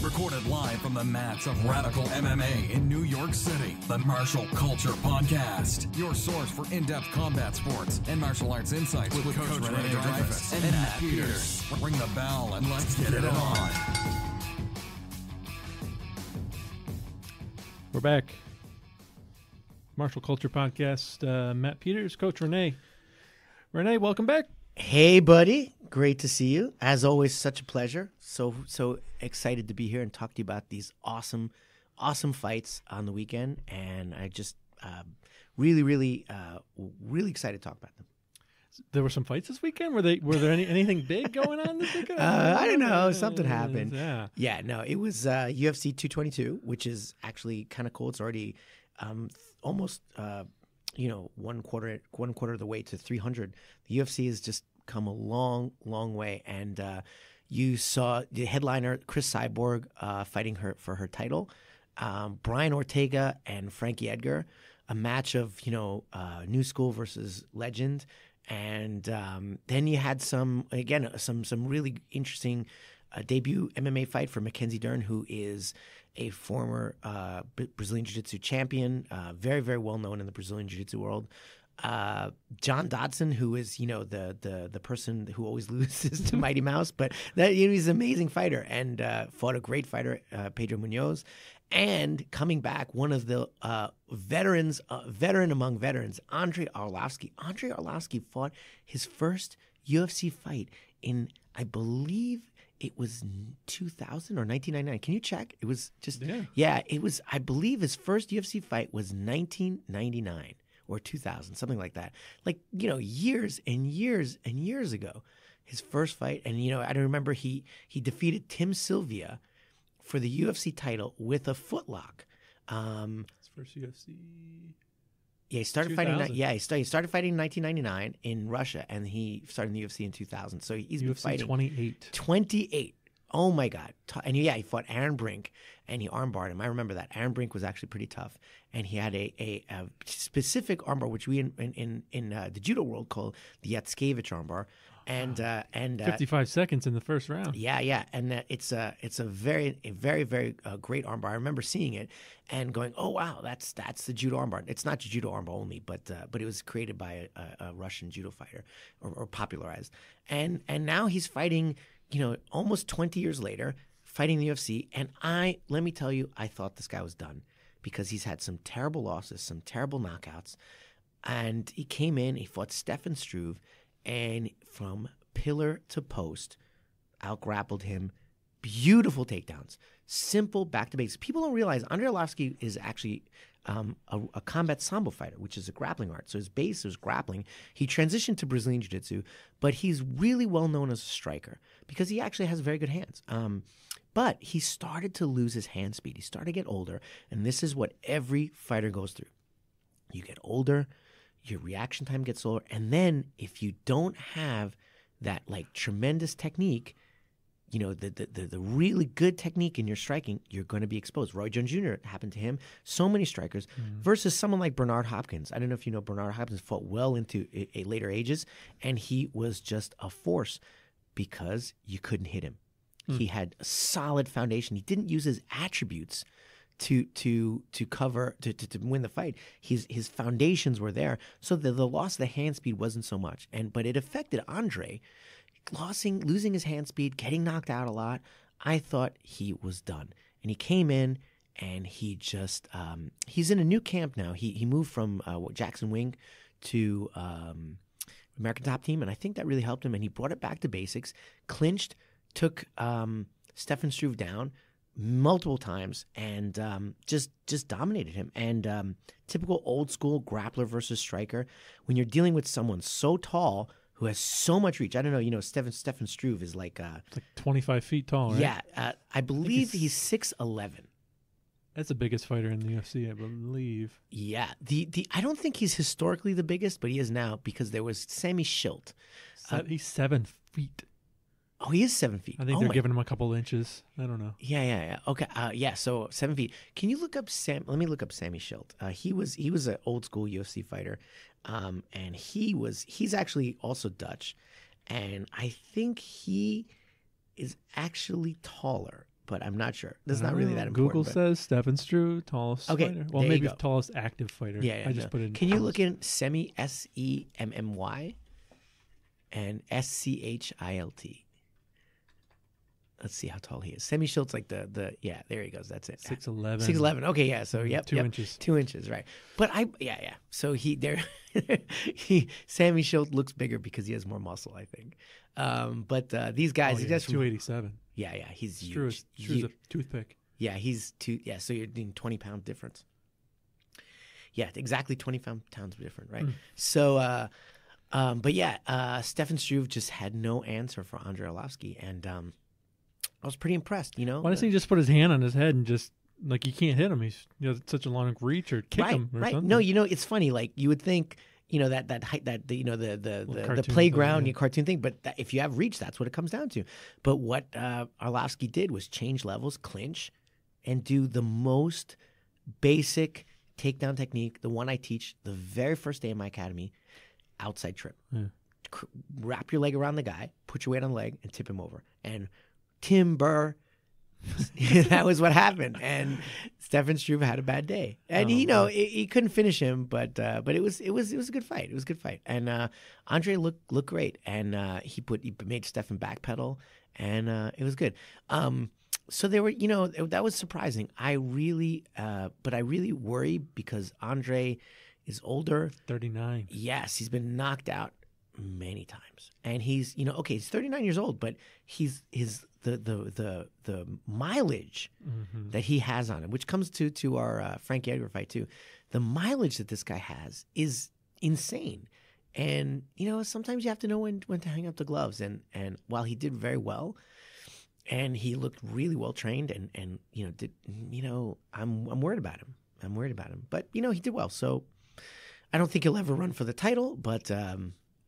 Recorded live from the mats of Radical MMA in New York City. The Martial Culture Podcast. Your source for in-depth combat sports and martial arts insights with Coach Rene and Matt Peters. Ring the bell and let's get it on. We're back. Martial Culture Podcast. Matt Peters, Coach Rene. Rene, welcome back. Hey, buddy. Great to see you. As always, such a pleasure. So excited to be here and talk to you about these awesome fights on the weekend. And I just really excited to talk about them. There were some fights this weekend. Were there anything big going on this weekend? I don't know. Something happened. Yeah. No, it was UFC 222, which is actually kind of cool. It's already almost one quarter of the way to 300. The UFC has just come a long way, and you saw the headliner Chris Cyborg fighting her for her title, Brian Ortega and Frankie Edgar, a match of new school versus legend, and then you had some really interesting debut MMA fight for Mackenzie Dern, who is a former Brazilian Jiu-Jitsu champion, very, very well known in the Brazilian Jiu-Jitsu world. John Dodson, who is the person who always loses to Mighty Mouse, but he's an amazing fighter and fought a great fighter, Pedro Munoz, and coming back, one of the veteran among veterans, Andrei Arlovski. Andrei Arlovski fought his first UFC fight in, I believe, it was 2000 or 1999. Can you check? It was just it was. I believe his first UFC fight was 1999 or 2000, something like that. Like years and years and years ago, his first fight. And I remember he defeated Tim Sylvia for the UFC title with a footlock. His first UFC. Yeah, he started fighting. He started fighting in 1999 in Russia, and he started in the UFC in 2000. So he's been fighting 28. Oh my God! And he fought Aaron Brink, and he armbarred him. I remember that. Aaron Brink was actually pretty tough, and he had a specific armbar, which we in the judo world call the Yatsukevich armbar. And 55 seconds in the first round. Yeah, and it's a very great armbar. I remember seeing it and going, "Oh wow, that's the judo armbar." It's not judo armbar only, but it was created by a Russian judo fighter or popularized. And now he's fighting, almost 20 years later, fighting the UFC. And let me tell you, I thought this guy was done because he's had some terrible losses, some terrible knockouts, and he came in, he fought Stefan Struve. And from pillar to post, out-grappled him. Beautiful takedowns. Simple back-to-basics. People don't realize Andrei Arlovski is actually a combat sambo fighter, which is a grappling art. So his base is grappling. He transitioned to Brazilian Jiu-Jitsu, but he's really well known as a striker because he actually has very good hands. But he started to lose his hand speed. He started to get older, and this is what every fighter goes through. You get older, your reaction time gets slower, and then if you don't have that tremendous technique, the really good technique in your striking, you're going to be exposed. Roy Jones Jr. happened to him. So many strikers versus someone like Bernard Hopkins. I don't know if you know, Bernard Hopkins fought well into later ages, and he was just a force because you couldn't hit him. He had a solid foundation. He didn't use his attributes to cover to win the fight. His foundations were there, so the loss of the hand speed wasn't so much. But it affected Andre, losing his hand speed, getting knocked out a lot. I thought he was done, and he came in and he just he's in a new camp now. He moved from Jackson Wing to American Top Team, and I think that really helped him. And he brought it back to basics, clinched, took Stefan Struve down multiple times, and just dominated him. And typical old school grappler versus striker. When you're dealing with someone so tall who has so much reach, I don't know. Stefan Struve is like 25 feet tall, right? Yeah, I believe he's 6'11". That's the biggest fighter in the UFC, I believe. Yeah, I don't think he's historically the biggest, but he is now because there was Sammy Schilt. He's 7 feet. Oh, he is 7 feet. I think they're giving him a couple inches. I don't know. Yeah. Okay. So 7 feet. Can you look up Let me look up Sammy Schilt. He was an old school UFC fighter, and he's actually also Dutch, and I think he is actually taller. but I'm not sure. That's not really that important. Google but- says Stefan Struve, tallest fighter. Well, there you maybe go. tallest active fighter. Yeah, I just no. put in. Can you look in Semi SEMMY and SCHILT? Let's see how tall he is. Semi Schultz, like the yeah, there he goes. That's it. 6'11". 6'11". Okay, yeah. So yep, 2 yep. inches. 2 inches, right? But yeah. So Sammy Schultz looks bigger because he has more muscle, I think. But these guys, Oh, he yeah, just 287. yeah, he's Struve's huge. a toothpick. Yeah, he's so you're doing 20-pound difference. Yeah, exactly 20 pounds different, right? So, but yeah, Stefan Struve just had no answer for Andrei Arlovsky, and I was pretty impressed. You know, Why doesn't he just put his hand on his head and just like you can't hit him? He's such a long reach or kick him or something. No, it's funny. Like you would think, that height, that the cartoon playground, thing, yeah. your cartoon thing. But if you have reach, that's what it comes down to. But what Arlovsky did was change levels, clinch, and do the most basic takedown technique, the one I teach the very first day in my academy, outside trip. Yeah. Wrap your leg around the guy, put your weight on the leg, and tip him over. And timber. That was what happened, and Stefan Struve had a bad day, and he couldn't finish him, but it was a good fight. It was a good fight, and Andre looked great, and he made Stefan backpedal, and it was good. So they were, that was surprising. But I really worry because Andre is older. 39. Yes, he's been knocked out many times, and he's he's 39 years old, but the mileage that he has on him, which comes to our Frankie Edgar fight too. The mileage that this guy has is insane, and sometimes you have to know when to hang up the gloves. And while he did very well, and he looked really well trained, and I'm worried about him. I'm worried about him, but he did well. So I don't think he'll ever run for the title, but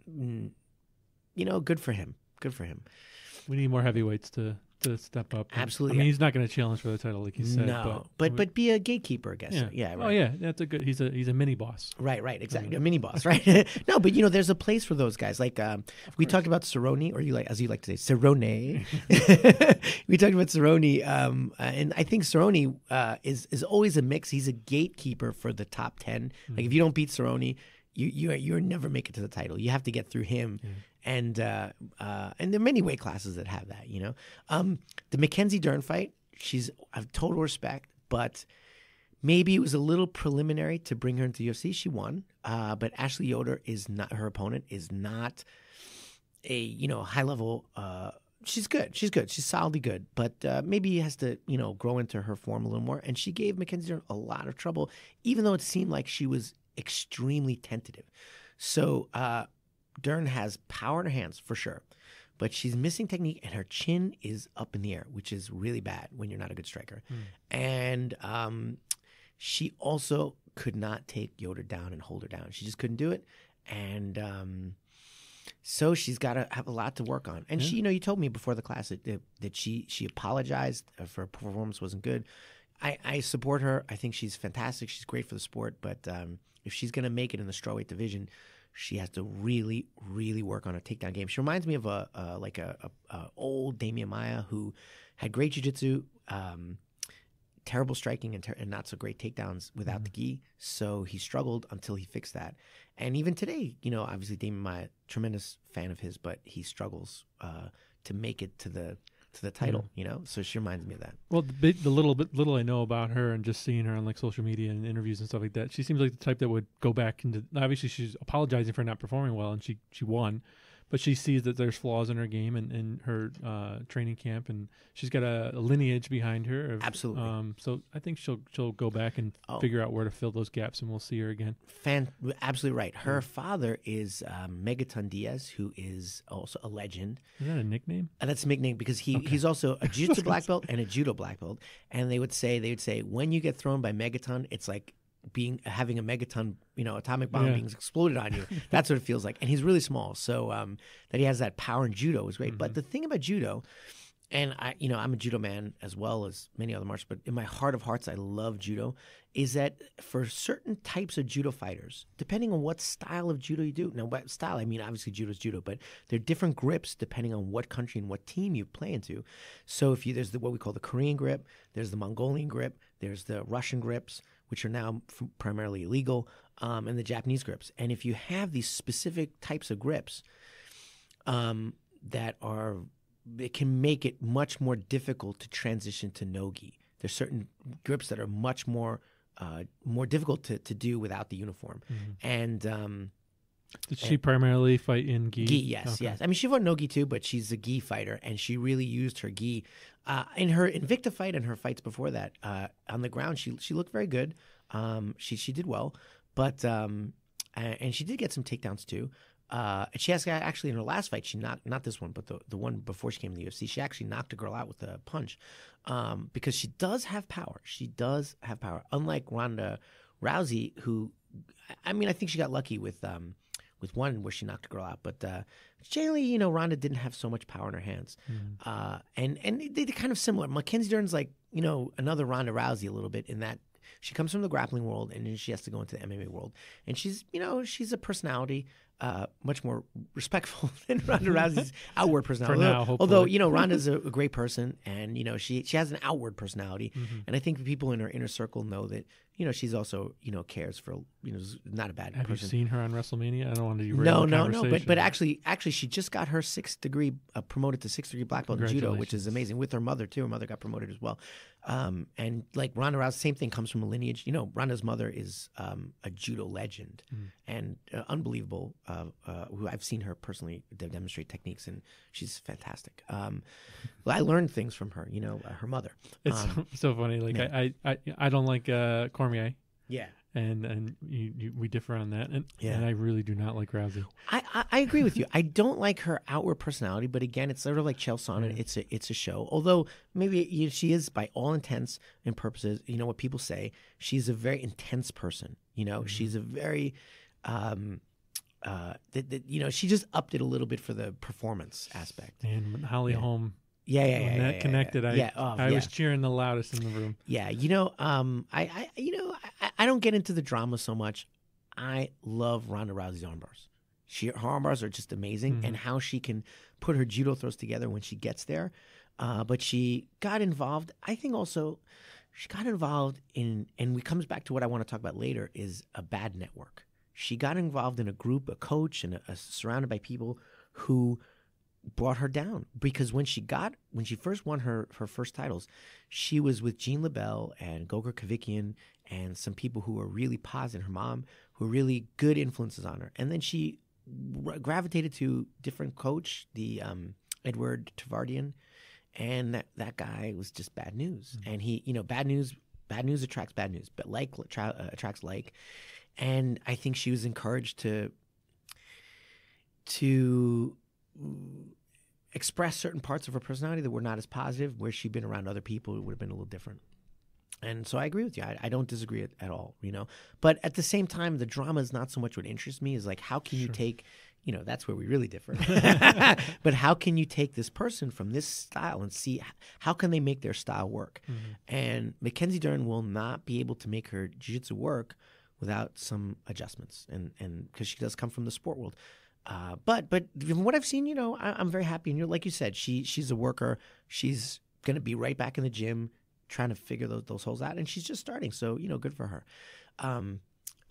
good for him. Good for him. We need more heavyweights to step up. Absolutely. I mean, he's not going to challenge for the title, like you said. No, but be a gatekeeper, I guess. Yeah. Right. Oh yeah, that's a good. He's a mini boss. Right, exactly. A mini boss, right? No, but there's a place for those guys. Like we talked about Cerrone, or as you like to say, Cerrone. We talked about Cerrone, and I think Cerrone is always a mix. He's a gatekeeper for the top 10. Like if you don't beat Cerrone, you're never make it to the title. You have to get through him. And there are many weight classes that have that, The Mackenzie Dern fight, I have total respect, but maybe it was a little preliminary to bring her into UFC. She won, but Ashley Yoder is not, her opponent is not a, high level, she's good. She's solidly good, but maybe he has to, grow into her form a little more. And she gave Mackenzie Dern a lot of trouble, even though it seemed like she was extremely tentative. So, Dern has power in her hands for sure, but she's missing technique, and her chin is up in the air, which is really bad when you're not a good striker. And she also could not take Yoder down and hold her down. She just couldn't do it, and so she's got to have a lot to work on. And she, you told me before the class that she apologized for her performance wasn't good. I support her. I think she's fantastic. She's great for the sport, but if she's going to make it in the strawweight division, she has to really, really work on her takedown game. She reminds me of a old Damian Maia who had great jiu-jitsu, terrible striking, and not so great takedowns without the gi. So he struggled until he fixed that. And even today, obviously Damian Maia, tremendous fan of his, but he struggles to make it to the title. So she reminds me of that. Well, the little I know about her, and just seeing her on like social media and interviews and stuff like that, she seems like the type that would go back into. Obviously, she's apologizing for not performing well, and she won, but she sees that there's flaws in her game and her training camp, and she's got a lineage behind her. Absolutely. So I think she'll go back and figure out where to fill those gaps, and we'll see her again. Absolutely right. Her father is Megaton Diaz, who is also a legend. Is that a nickname? That's a nickname because he's also a jiu-jitsu black belt and a judo black belt. And they would say when you get thrown by Megaton, it's like having a megaton, atomic bomb being exploded on you. That's what it feels like. And he's really small, so that he has that power in judo is great. But the thing about judo, and I'm a judo man as well as many other martial, but in my heart of hearts, I love judo, is that for certain types of judo fighters, depending on what style of judo you do, now by style, I mean, obviously judo is judo, but there are different grips depending on what country and what team you play into. So there's what we call the Korean grip, there's the Mongolian grip, there's the Russian grips, which are now primarily illegal, and the Japanese grips. And if you have these specific types of grips, it can make it much more difficult to transition to no-gi. There's certain grips that are much more difficult to do without the uniform. And did she primarily fight in gi? Gi, yes, Okay. yes. I mean, she fought no-gi too, but she's a gi fighter, and she really used her gi in her Invicta fight and her fights before that. On the ground, she looked very good. She did well, but and she did get some takedowns too. And she has actually in her last fight, she knocked, not this one, but the one before she came to the UFC, she actually knocked a girl out with a punch, because she does have power. She does have power, unlike Ronda Rousey, who, I mean, I think she got lucky with one where she knocked a girl out, but generally, Ronda didn't have so much power in her hands, and they're kind of similar. Mackenzie Dern's like another Ronda Rousey a little bit in that she comes from the grappling world and then she has to go into the MMA world, and she's a personality. Much more respectful than Ronda Rousey's outward personality. For now, although hopefully. Ronda's a great person, and she has an outward personality, and I think the people in her inner circle know that she's also cares for is not a bad Have person. you seen her on WrestleMania? I don't want to derail No, the no. conversation. But actually, she just got her 6th degree promoted to 6th degree black belt in judo, which is amazing. With her mother too. Her mother got promoted as well. And like Ronda Rousey, same thing, comes from a lineage. Ronda's mother is a judo legend and unbelievable. Who I've seen her personally demonstrate techniques, and she's fantastic. I learned things from her. Her mother. It's so funny. Like I don't like Cormier. Yeah. And we differ on that, and I really do not like Rousey. I agree with you. I don't like her outward personality, but again, it's sort of like Chael Sonnen. It's a show. Although maybe she is, by all intents and purposes, what people say, she's a very intense person. She's a very, she just upped it a a little bit for the performance aspect. And Holly Holm. Yeah. When that connected, I was cheering the loudest in the room. Yeah, I don't get into the drama so much. I love Ronda Rousey's arm bars. Her arm bars are just amazing, and how she can put her judo throws together when she gets there. But she got involved. I think also she got involved in, and it comes back to what I want to talk about later, is a bad network. She got involved in a group, a coach, and surrounded by people who brought her down, because when she first won her first titles, she was with Jean LaBelle and Gogor Kavikian and some people who were really positive, her mom, who were really good influences on her. And then she gravitated to different coach, the Edward Tavardian, and that guy was just bad news. And he, bad news attracts bad news, but like attracts like. And I think she was encouraged to express certain parts of her personality that were not as positive. Where she'd been around other people, it would have been a little different. And so I agree with you. I don't disagree at all, But at the same time, the drama is not so much what interests me. Is like, how can you take, that's where we really differ. But how can you take this person from this style and see how can they make their style work? And Mackenzie Dern will not be able to make her jiu-jitsu work without some adjustments, and because she does come from the sport world. But from what I've seen, I'm very happy. And like you said, she's a worker. She's going to be right back in the gym trying to figure those holes out. And she's just starting. So, good for her. On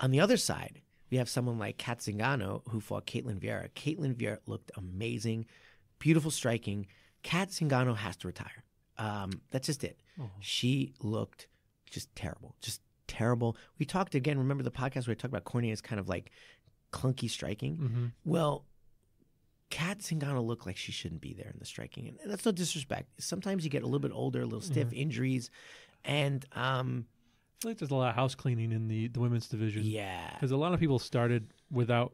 the other side, we have someone like Kat Zingano who fought Caitlin Vieira. Caitlin Vieira looked amazing, beautiful striking. Kat Zingano has to retire. That's just it. Oh. She looked just terrible. We talked again, remember the podcast where I talked about Cornelius kind of like clunky striking? Well, Kat Zingano looked like she shouldn't be there in the striking. And that's no disrespect. Sometimes you get a little bit older, a little stiff, injuries. And I feel like there's a lot of house cleaning in the women's division. Yeah. Because a lot of people started without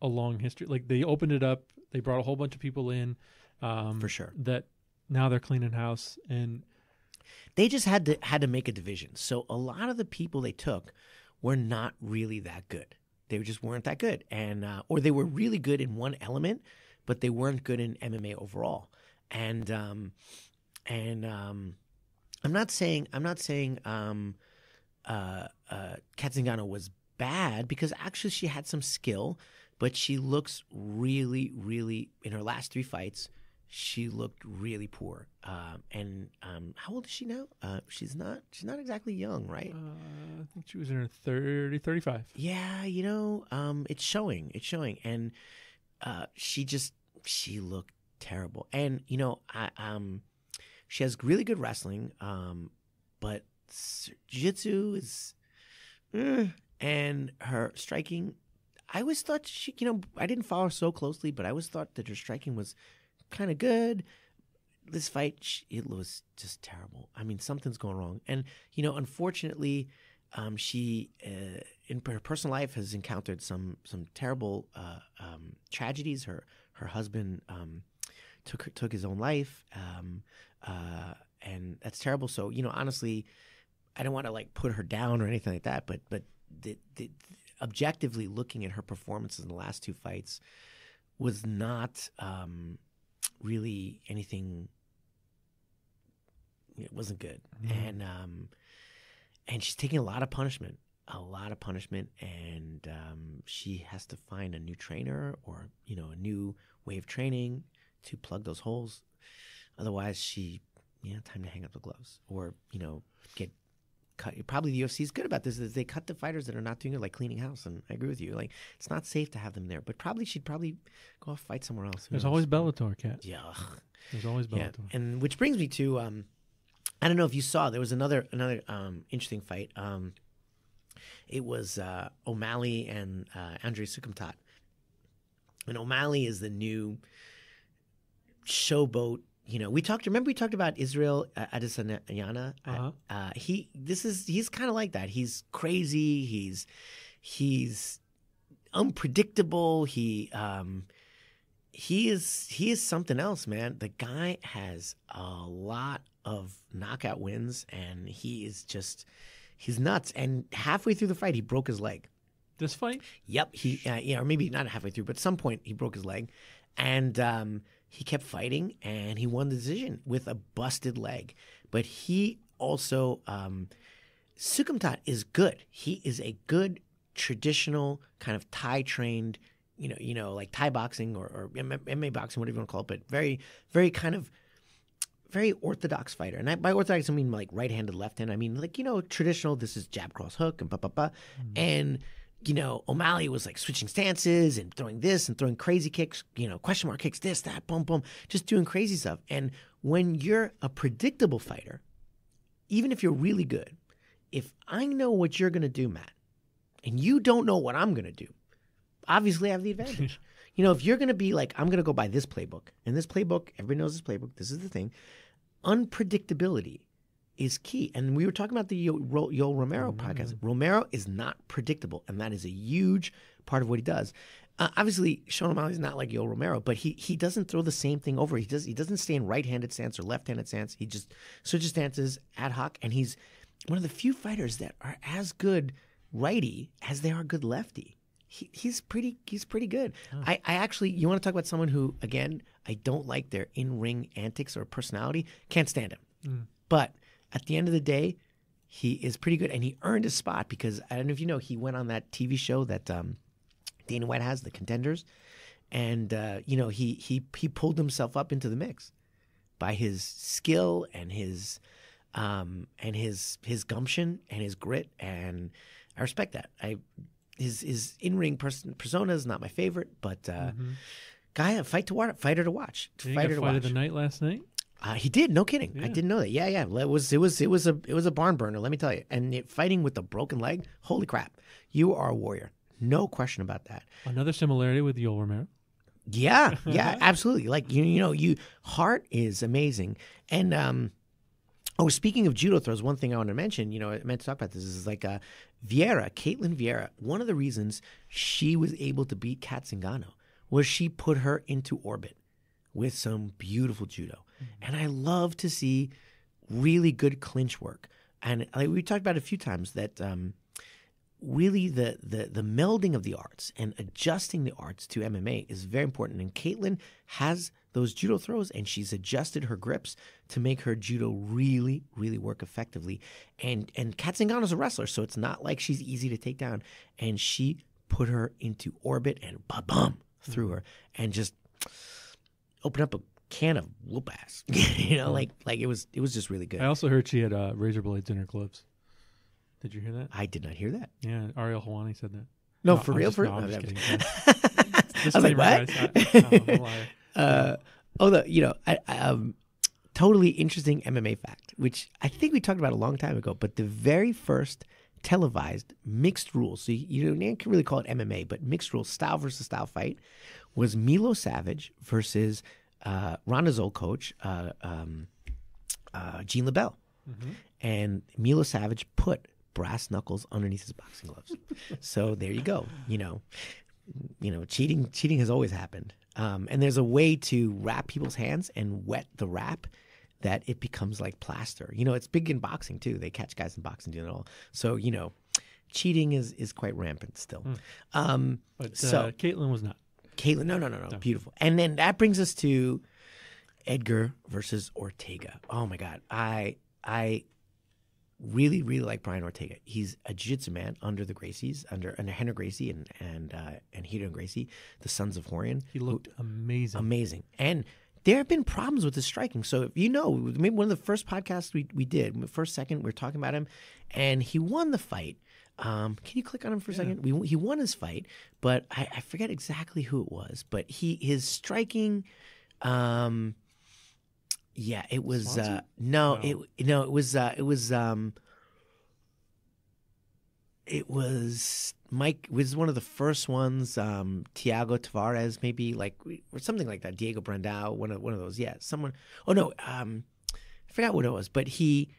a long history. Like they opened it up, they brought a whole bunch of people in. For sure. That now they're cleaning house, and they just had to make a division. So a lot of the people they took were not really that good. They just weren't that good, and or they were really good in one element, but they weren't good in MMA overall. And And I'm not saying Kat Zingano was bad, because actually she had some skill, but she looks really, really, in her last 3 fights, she looked really poor. And how old is she now? She's not exactly young, right? I think she was in her 35. Yeah, it's showing. And she looked terrible. And she has really good wrestling, but jiu-jitsu is, and her striking. I always thought she, I didn't follow her so closely, but I always thought that her striking was kind of good. This fight, it was just terrible. I mean, something's going wrong. And, unfortunately, she, in her personal life, has encountered some terrible tragedies. Her husband took his own life, and that's terrible. So, honestly, I don't want to put her down or anything like that, but objectively looking at her performances in the last 2 fights was not really anything. It wasn't good. Mm-hmm. And she's taking a lot of punishment, and she has to find a new trainer or a new way of training to plug those holes. Otherwise, time to hang up the gloves or get cut. Probably the UFC is good about this. Is they cut the fighters that are not doing it, like cleaning house. And I agree with you. It's not safe to have them there. But she'd probably go off fight somewhere else. There's always Bellator, Kat. Yeah, there's always Bellator. Yeah. And which brings me to I don't know if you saw, there was another interesting fight. It was O'Malley and Andrei Sukumtat. And O'Malley is the new showboat. We talked about Israel Adesanya. Uh-huh. He's kind of like that. He's crazy. He's unpredictable. He is something else, man. The guy has a lot of knockout wins, and he's nuts. And halfway through the fight, he broke his leg. This fight? Yep. Or maybe not halfway through, but at some point he broke his leg, and he kept fighting, and he won the decision with a busted leg. But he also, Sukumtat is good. He is a good traditional kind of Thai trained, like Thai boxing or MMA boxing, whatever you want to call it, but very, very kind of very orthodox fighter. And by orthodox, I mean right-handed, left-handed. I mean traditional, this is jab, cross, hook, and blah. And, O'Malley was switching stances and throwing this and throwing crazy kicks, question mark kicks, this, that, boom, boom, just doing crazy stuff. And when you're a predictable fighter, even if you're really good, if I know what you're going to do, Matt, and you don't know what I'm going to do, obviously I have the advantage. If you're going to be I'm going to go by this playbook, and this playbook, everybody knows this playbook, this is the thing, unpredictability is key. And we were talking about the Yoel Romero podcast. Romero is not predictable, and that is a huge part of what he does. Obviously, Sean O'Malley is not like Yoel Romero, but he doesn't throw the same thing over. He doesn't stay in right-handed stance or left-handed stance. He just switches stances ad hoc, and he's one of the few fighters that are as good righty as they are good lefty. He's pretty good. Oh. I actually, you want to talk about someone who, again, I don't like their in-ring antics or personality. Can't stand him. But at the end of the day, he is pretty good, and he earned a spot because I don't know if you know, he went on that TV show that Dana White has, The Contenders, and he pulled himself up into the mix by his skill and his gumption and his grit, and I respect that. His in-ring persona is not my favorite, but guy, a fighter to watch. Did he get fight of the night last night? He did, no kidding. Yeah. I didn't know that. Yeah. It was a barn burner, let me tell you. And fighting with a broken leg, holy crap! You are a warrior, no question about that. Another similarity with Yoel Romero. Yeah, absolutely. Heart is amazing, and speaking of judo throws, one thing I want to mention, I meant to talk about this, is Caitlin Vieira. One of the reasons she was able to beat Kat Zingano was she put her into orbit with some beautiful judo. And I love to see really good clinch work. And we talked about it a few times that really the melding of the arts and adjusting the arts to MMA is very important. And Caitlin has those judo throws, and she's adjusted her grips to make her judo really, really work effectively. And Kat Zingano's a wrestler, so it's not like she's easy to take down. And she put her into orbit and ba-bum through her and just opened up a can of whoop ass. Like it was just really good. I also heard she had razor blades in her gloves. Did you hear that? I did not hear that. Yeah, Ariel Helwani said that. No, for real? I'm just kidding. I was like, what? Totally interesting MMA fact, which I think we talked about a long time ago, but the very first televised mixed rules, so you can't really call it MMA, but mixed rules, style versus style fight, was Milo Savage versus Ronda's old coach, Gene LeBell. Mm-hmm. And Milo Savage put brass knuckles underneath his boxing gloves. So there you go. Cheating has always happened. And there's a way to wrap people's hands and wet the wrap that it becomes like plaster. It's big in boxing too. They catch guys in boxing doing it all. So, cheating is quite rampant still. But Caitlin was not. Caitlin, no. Beautiful. And then that brings us to Edgar versus Ortega. Oh my God. I really, really like Brian Ortega. He's a jiu-jitsu man under the Gracies, under Henry Gracie and Hito Gracie, the sons of Horian. He looked amazing. Amazing. And there have been problems with his striking. So, maybe one of the first podcasts we did, first, second, we were talking about him, and he won the fight. Can you click on him for a second? He won his fight, but I forget exactly who it was. But his striking, it was it was Mike. It was one of the first ones. Tiago Tavares, maybe or something like that. Diego Brandao, one of those. Yeah, someone. Oh no, I forgot what it was. But he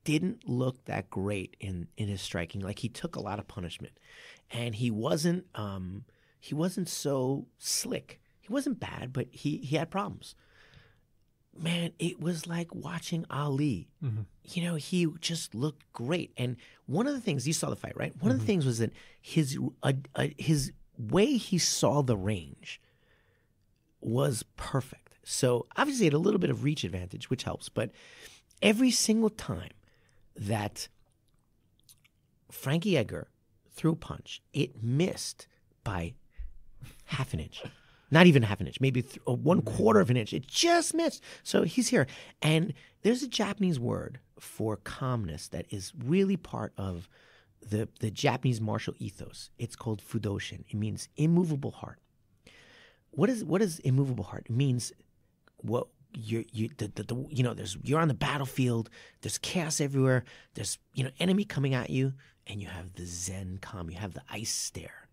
didn't look that great in his striking. Like, he took a lot of punishment, and he wasn't so slick. He wasn't bad, but he had problems. Man, it was like watching Ali. Mm-hmm. He just looked great. And one of the things, you saw the fight, right? One of the things was that his way he saw the range was perfect. So obviously he had a little bit of reach advantage, which helps. But every single time that Frankie Edgar threw a punch, it missed by half an inch. Not even half an inch, maybe 1/4 of an inch. It just missed. So he's here. And there's a Japanese word for calmness that is really part of the Japanese martial ethos. It's called fudoshin. It means immovable heart. What is immovable heart? It means you're on the battlefield. There's chaos everywhere. There's enemy coming at you, and you have the Zen calm. You have the ice stare,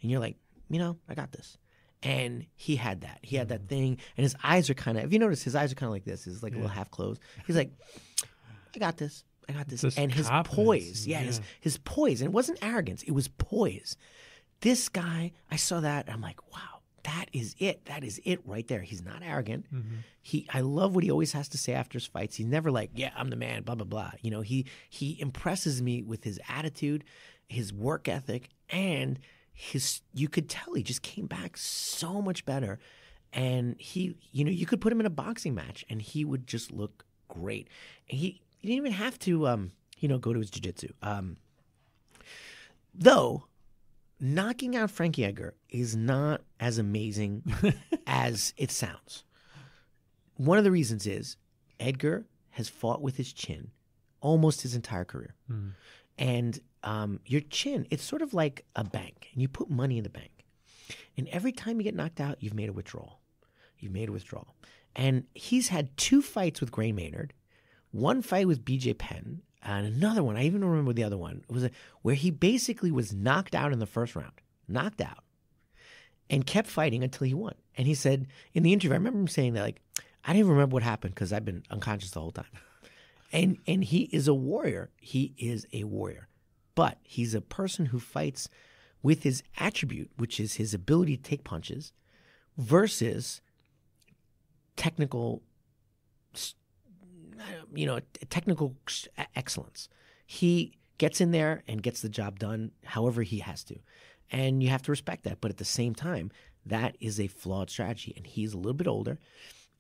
and you're like, I got this. And he had that. He had that thing, and his eyes are kind of. If you notice, his eyes are kind of like this. He's like a little half closed. He's like, I got this. And his poise, his poise, and it wasn't arrogance. It was poise. This guy, I saw that, and I'm like, wow, that is it. That is it right there. He's not arrogant. Mm-hmm. I love what he always has to say after his fights. He's never like, yeah, I'm the man, blah blah blah. He impresses me with his attitude, his work ethic, and you could tell he just came back so much better. And you could put him in a boxing match and he would just look great. And he didn't even have to, go to his jiu-jitsu. Though, knocking out Frankie Edgar is not as amazing as it sounds. One of the reasons is Edgar has fought with his chin almost his entire career. Mm. And your chin, it's sort of like a bank, and you put money in the bank. And every time you get knocked out, you've made a withdrawal. And he's had 2 fights with Gray Maynard, 1 fight with BJ Penn, and another one, I even remember the other one, it was where he basically was knocked out in the first round, and kept fighting until he won. And he said, in the interview, I remember him saying that, like, I didn't even remember what happened because I've been unconscious the whole time. And he is a warrior. He is a warrior. But he's a person who fights with his attribute, which is his ability to take punches, versus technical excellence. He gets in there and gets the job done however he has to. And you have to respect that. But at the same time, that is a flawed strategy. And he's a little bit older,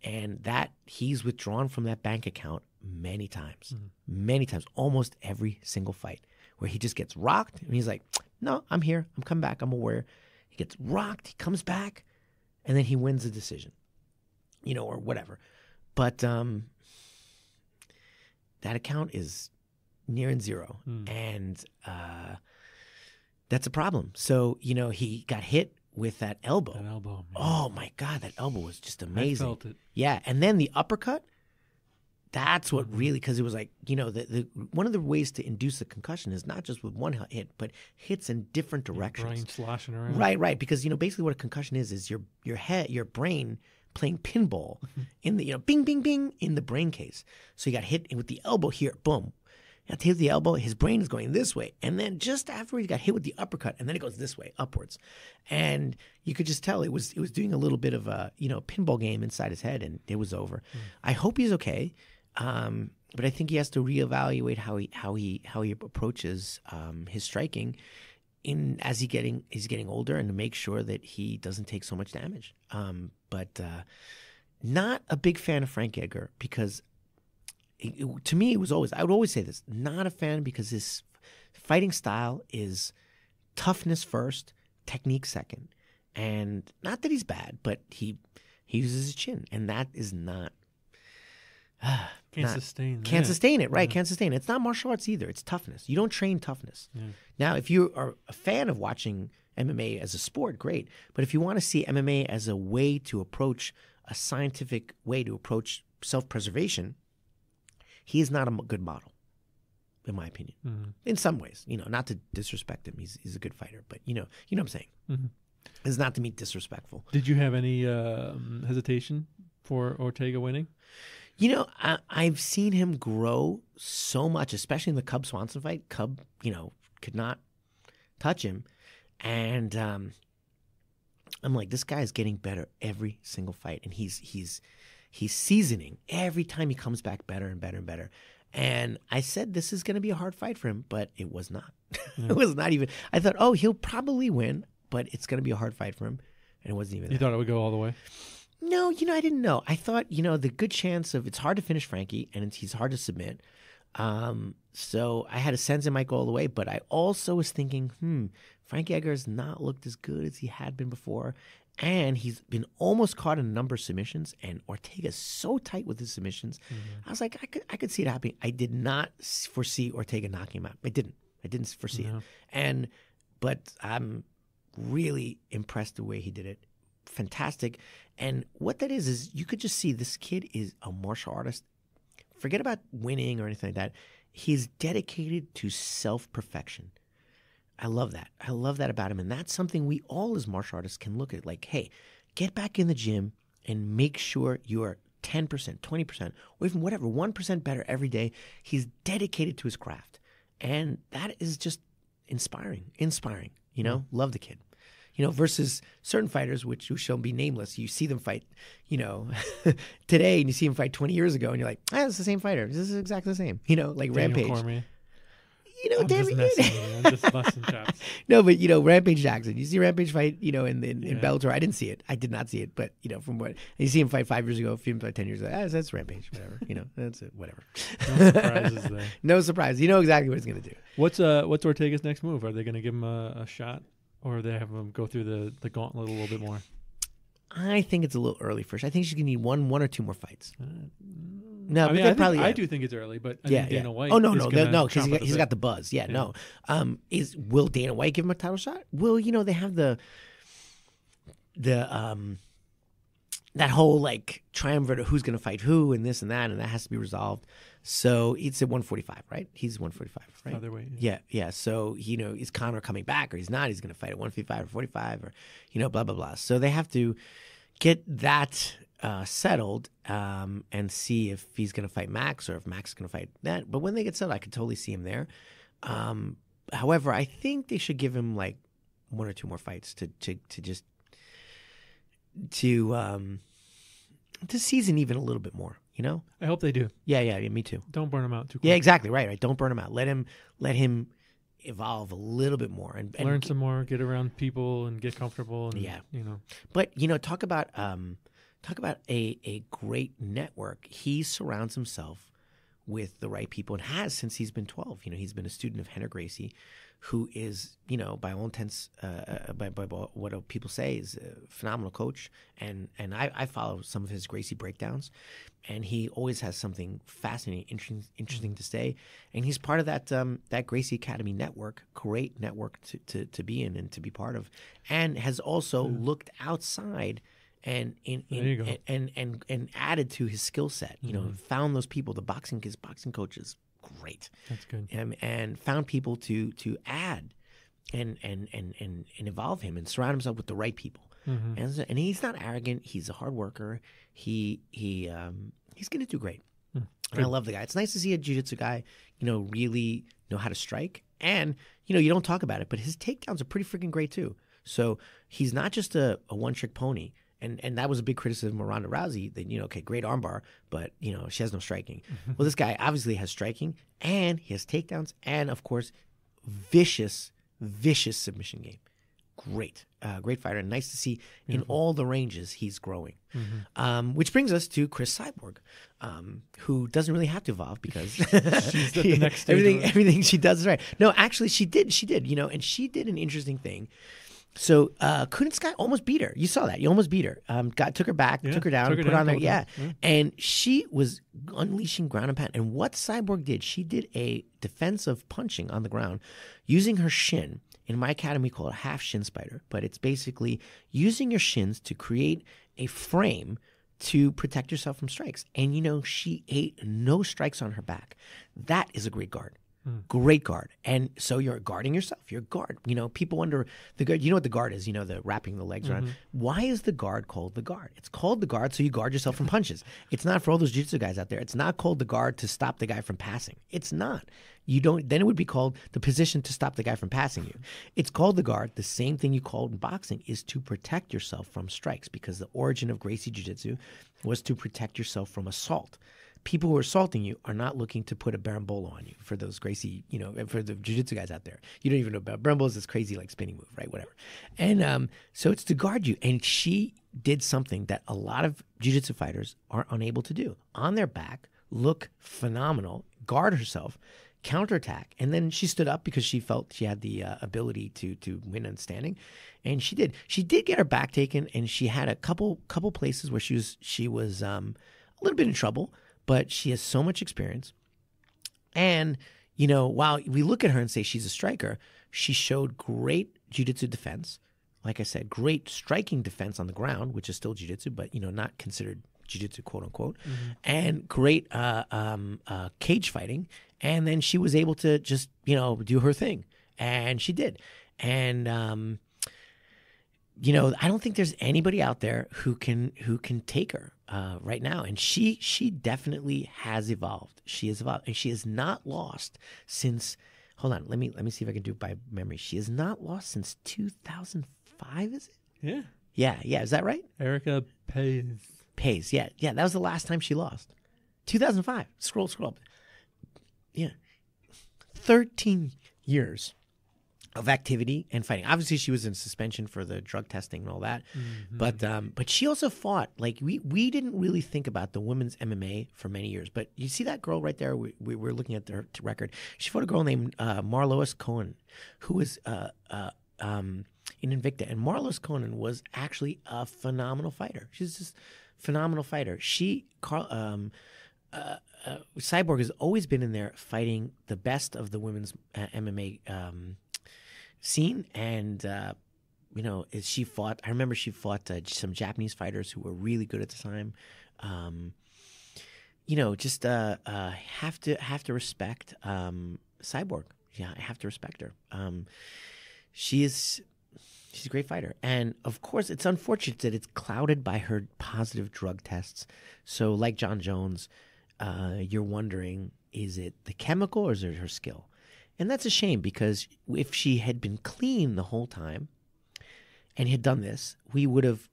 and that he's withdrawn from that bank account many times, almost every single fight, where he just gets rocked and he's like, no, I'm here. I'm coming back. I'm aware. He gets rocked. He comes back, and then he wins the decision, or whatever. But that account is near and zero. And that's a problem. So, he got hit with that elbow. That elbow. Man. Oh, my God. That elbow was just amazing. I felt it. Yeah. And then the uppercut, that's what really, because it was like, the one of the ways to induce a concussion is not just with one hit, but hits in different directions. Brain sloshing around. Right. Because, basically what a concussion is your brain playing pinball in the, bing, bing, bing in the brain case. So he got hit with the elbow here, boom. Got hit with the elbow, his brain is going this way. And then just after he got hit with the uppercut, and then it goes this way, upwards. And you could just tell it was doing a little bit of a, pinball game inside his head, and it was over. I hope he's okay. But I think he has to reevaluate how he approaches his striking as he's getting older, and to make sure that he doesn't take so much damage. But not a big fan of Frank Edgar, because to me, I would always say this, not a fan, because his fighting style is toughness first, technique second. And not that he's bad, but he uses his chin, and that is not... Can't sustain it, right? Can't sustain it. It's not martial arts either. It's toughness. You don't train toughness. Yeah. Now, if you are a fan of watching MMA as a sport, great. But if you want to see MMA as a way to approach, a scientific way to approach self-preservation, he is not a good model, in my opinion. In some ways, not to disrespect him. He's a good fighter, but you know what I'm saying. It's not to me disrespectful. Did you have any hesitation for Ortega winning? I've seen him grow so much, especially in the Cub Swanson fight. Cub, could not touch him. And I'm like, this guy is getting better every single fight. And he's seasoning every time he comes back better and better and better. And I said, this is going to be a hard fight for him, but it was not. It was not even. I thought, he'll probably win, but it's going to be a hard fight for him. And it wasn't even. You thought it would go all the way? No, I didn't know. I thought, the good chance of, it's hard to finish Frankie, and he's hard to submit. So I had a sense it might go all the way, but I also was thinking, Frankie Edgar has not looked as good as he had been before, and he's been almost caught in a number of submissions, and Ortega's so tight with his submissions. I was like, I could see it happening. I did not foresee Ortega knocking him out. I didn't foresee it. But I'm really impressed the way he did it. Fantastic. And what that is you could just see this kid is a martial artist. Forget about winning or anything like that. He's dedicated to self-perfection. I love that. I love that about him. And that's something we all as martial artists can look at. Like, hey, get back in the gym and make sure you're 10%, 20%, or even whatever, 1% better every day. He's dedicated to his craft. And that is just inspiring. Love the kid. Versus certain fighters, who shall be nameless. You see them fight, today, and you see them fight 20 years ago, and you're like, it's the same fighter. This is exactly the same. Like Daniel Rampage. Cormier. I'm just messing with you. I'm just busting chops. No, but Rampage Jackson. You see Rampage fight, in Bellator. I didn't see it. I did not see it. But from what you see him fight 5 years ago, see him fight 10 years ago. That's Rampage. Whatever. That's it. Whatever. No surprises there. No surprise. You know exactly what he's gonna do. What's Ortega's next move? Are they gonna give him a shot? Or they have him go through the gauntlet a little bit more? I think it's a little early first. I think she's going to need one or two more fights. No, I do think it's early, but Dana White. Oh no, because he's got the buzz. Yeah, no. Will Dana White give him a title shot? Well, they have the that whole triumvirate of who's going to fight who and this and that has to be resolved. So it's at 145, right? He's 145, right? Other way. Yeah. So, is Conor coming back or he's not? He's going to fight at 155 or 45 or, blah, blah, blah. So they have to get that settled and see if he's going to fight Max or if Max is going to fight that. But when they get settled, I could totally see him there. However, I think they should give him one or two more fights to season even a little bit more. You know? I hope they do. Yeah, me too. Don't burn them out too quick. Yeah, exactly. Right. Don't burn him out. Let him evolve a little bit more and learn some more, get around people and get comfortable. And, Yeah. you know. But, talk about a great network. He surrounds himself with the right people and has since he's been 12. He's been a student of Henry Gracie, who is, by all intents, by what people say, is a phenomenal coach. And I follow some of his Gracie breakdowns, and he always has something fascinating, interesting to say. And he's part of that Gracie Academy network, great network to be in and to be part of, and has also looked outside and added to his skill set. Found those people, his boxing coaches. Great. That's good. And found people to add and evolve him and surround himself with the right people. Mm-hmm. And he's not arrogant. He's a hard worker. He's going to do great. And I love the guy. It's nice to see a jiu-jitsu guy, really know how to strike. And, you don't talk about it, but his takedowns are pretty freaking great too. So he's not just a one-trick pony. And that was a big criticism of Ronda Rousey that, great armbar, but, she has no striking. Well, this guy obviously has striking, and he has takedowns, and, of course, vicious submission game. Great fighter. And nice to see in all the ranges he's growing. Which brings us to Chris Cyborg, who doesn't really have to evolve because she's at the next stage everything she does is right. No, actually, she did, and she did an interesting thing. So Kunitskaya almost beat her. You saw that. You almost beat her. Took her back, took her down, put her on there. Yeah. And she was unleashing ground and pound. And what Cyborg did, she did a defensive punching on the ground using her shin. In my academy, we call it a half shin spider. But it's basically using your shins to create a frame to protect yourself from strikes. And, she ate no strikes on her back. That is a great guard. Great guard. And so you're guarding yourself. You're guard. People wonder the guard. You know what the guard is, the wrapping the legs around. Why is the guard called the guard? It's called the guard so you guard yourself from punches. It's not for all those jiu-jitsu guys out there. It's not called the guard to stop the guy from passing. It's not. Then it would be called the position to stop the guy from passing you. It's called the guard. The same thing you called in boxing is to protect yourself from strikes, because the origin of Gracie Jiu-Jitsu was to protect yourself from assault. People who are assaulting you are not looking to put a berimbolo on you. For those Gracie, for the jiu-jitsu guys out there, you don't even know about berimbolos. This crazy spinning move, right? Whatever. And so it's to guard you. And she did something that a lot of jiu-jitsu fighters are unable to do. On their back, look phenomenal, guard herself, counterattack, and then she stood up because she felt she had the ability to win on standing, and she did. She did get her back taken, and she had a couple places where she was a little bit in trouble. But she has so much experience. And, while we look at her and say she's a striker, she showed great jiu-jitsu defense. Like I said, great striking defense on the ground, which is still jiu-jitsu, but, not considered jiu-jitsu, quote unquote. And great cage fighting. And then she was able to just, do her thing. And she did. And, I don't think there's anybody out there who can take her right now. And she definitely has evolved. She has evolved, and she has not lost since. Hold on, let me see if I can do it by memory. She has not lost since 2005. Is it? Yeah. Is that right? Erica Pays. Yeah. That was the last time she lost. 2005. Scroll up. Yeah. 13 years of activity and fighting. Obviously, she was in suspension for the drug testing and all that. But she also fought. Like we didn't really think about the women's MMA for many years. But you see that girl right there? We're looking at her record. She fought a girl named Marlois Cohen, who was in Invicta. And Marlois Cohen was actually a phenomenal fighter. She's just a phenomenal fighter. Cyborg has always been in there fighting the best of the women's MMA scene, and she fought. I remember she fought some Japanese fighters who were really good at the time. Have to respect Cyborg. Yeah, I have to respect her. She's a great fighter, and of course, it's unfortunate that it's clouded by her positive drug tests. So, like John Jones, you're wondering, is it the chemical or is it her skill? And that's a shame, because if she had been clean the whole time and had done this, we would have,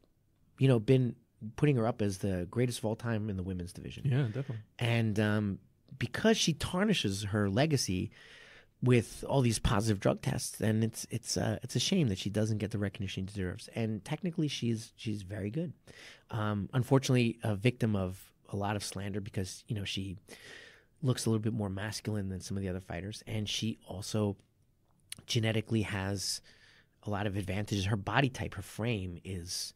been putting her up as the greatest of all time in the women's division. Yeah, definitely. And because she tarnishes her legacy with all these positive drug tests, and it's a shame that she doesn't get the recognition she deserves. And technically, she's very good. Unfortunately, a victim of a lot of slander because she looks a little bit more masculine than some of the other fighters, and she also genetically has a lot of advantages. Her body type, her frame is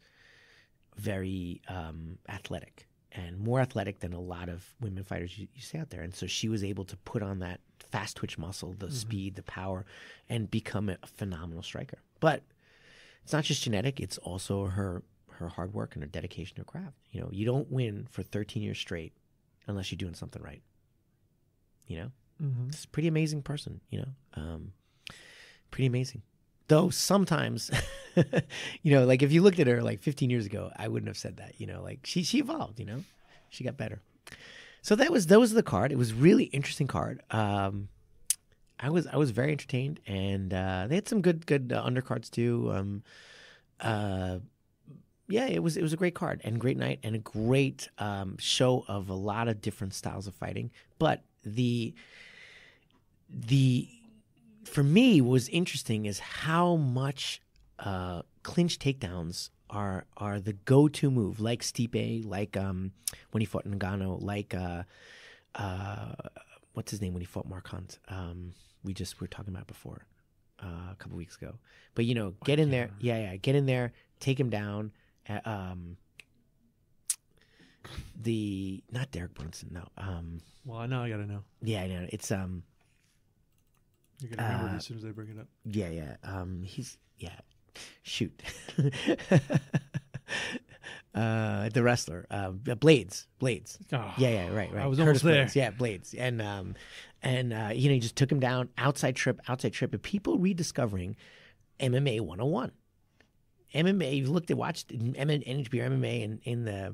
very athletic, and more athletic than a lot of women fighters you see out there. And so she was able to put on that fast twitch muscle, the speed, the power, and become a phenomenal striker. But it's not just genetic, it's also her hard work and her dedication to her craft. You don't win for 13 years straight unless you're doing something right. It's a pretty amazing person, pretty amazing. Though sometimes, like if you looked at her like 15 years ago, I wouldn't have said that, like she evolved, she got better. So that was the card. It was a really interesting card. I was very entertained, and they had some good undercards too. Yeah, it was a great card and great night and a great show of a lot of different styles of fighting. But the for me, what was interesting is how much clinch takedowns are the go-to move, like Stipe, like when he fought Ngannou, like what's his name when he fought Mark Hunt. We were talking about before a couple weeks ago. But get in there, get in there, take him down. Not Derek Brunson, no. Well, now I gotta know. Yeah, I know. It's You're gonna remember it as soon as they bring it up. Shoot. The wrestler, Blades. Oh, Right. I was Curtis almost there. Blades. Yeah, Blades, and he just took him down, outside trip, and people rediscovering MMA 101. MMA, you watched NHB or MMA in the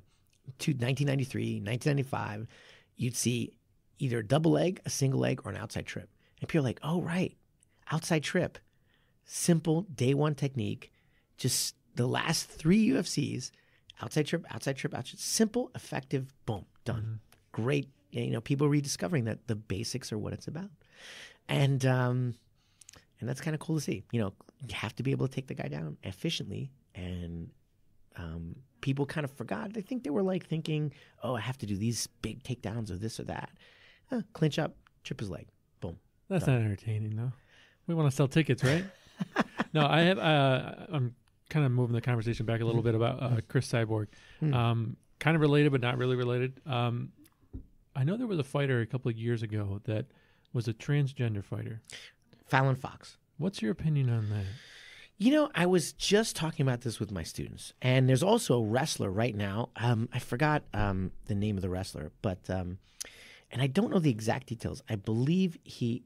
1993, 1995, you'd see either a double leg, a single leg, or an outside trip. And people are like, oh, right, outside trip. Simple day one technique. Just the last 3 UFCs, outside trip. Simple, effective, boom, done. Mm-hmm. Great. People rediscovering that the basics are what it's about. And that's kind of cool to see. You have to be able to take the guy down efficiently. And people kind of forgot. I think they were like thinking, oh, I have to do these big takedowns or this or that. Clinch up, trip his leg. Boom. That's done. not entertaining, though. We want to sell tickets, right? No, I have. I'm kind of moving the conversation back a little bit about Chris Cyborg. Kind of related, but not really related. I know there was a fighter a couple of years ago that was a transgender fighter. Fallon Fox. What's your opinion on that? I was just talking about this with my students, and there's also a wrestler right now. I forgot the name of the wrestler, but and I don't know the exact details. I believe he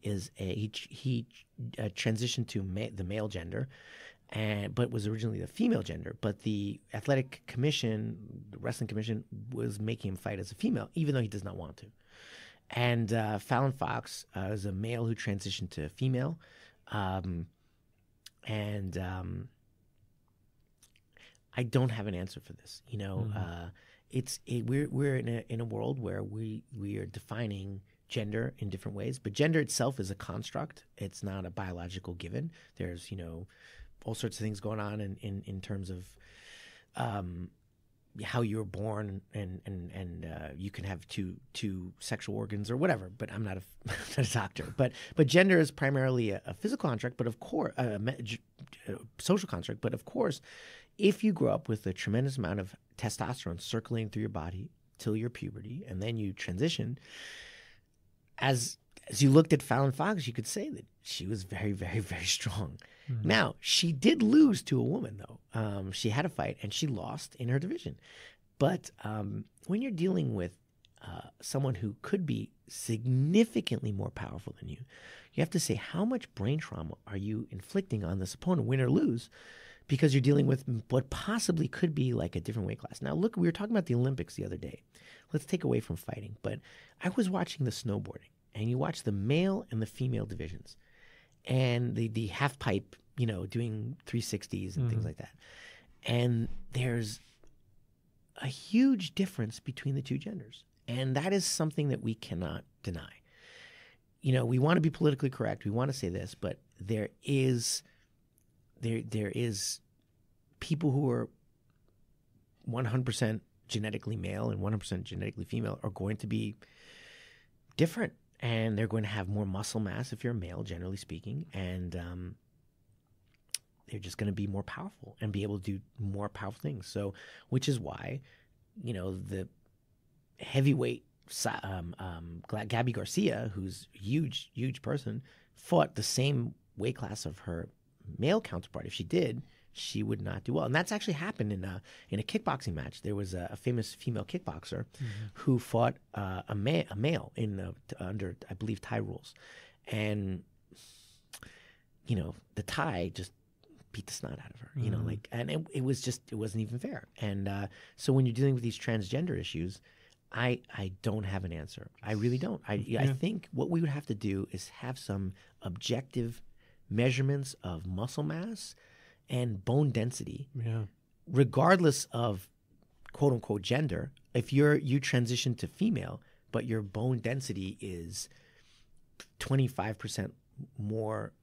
transitioned to the male gender, but was originally the female gender. But the athletic commission, the wrestling commission, was making him fight as a female, even though he does not want to. And Fallon Fox is a male who transitioned to female. I don't have an answer for this. We're in a world where we are defining gender in different ways, but gender itself is a construct. It's not a biological given. There's all sorts of things going on in terms of how you were born, and you can have two sexual organs or whatever. But I'm not a doctor. But gender is primarily a physical construct, but of course a social construct. But of course, if you grow up with a tremendous amount of testosterone circulating through your body till your puberty, and then you transition, as you looked at Fallon Fox, you could say that she was very, very, very strong. Mm-hmm. Now, she did lose to a woman, though. She had a fight, and she lost in her division. But when you're dealing with someone who could be significantly more powerful than you have to say, how much brain trauma are you inflicting on this opponent, win or lose, because you're dealing with what possibly could be like a different weight class. Now, look, we were talking about the Olympics the other day. Let's take away from fighting. But I was watching the snowboarding, and you watch the male and the female divisions, and the half pipe, doing 360s and things like that. And there's a huge difference between the two genders. And that is something that we cannot deny. We want to be politically correct. We want to say this, but there is people who are 100% genetically male and 100% genetically female are going to be different, and they're going to have more muscle mass if you're a male, generally speaking, and they're just going to be more powerful and be able to do more powerful things. So, which is why, the heavyweight Gabby Garcia, who's a huge person, fought the same weight class of her male counterpart. If she did, she would not do well. And that's actually happened in a kickboxing match. There was a famous female kickboxer who fought a male under, I believe, Thai rules. And, the Thai just beat the snot out of her, and it wasn't even fair. And so when you're dealing with these transgender issues, I don't have an answer. I really don't. I think what we would have to do is have some objective measurements of muscle mass and bone density, regardless of quote unquote gender. If you transition to female, but your bone density is 25% more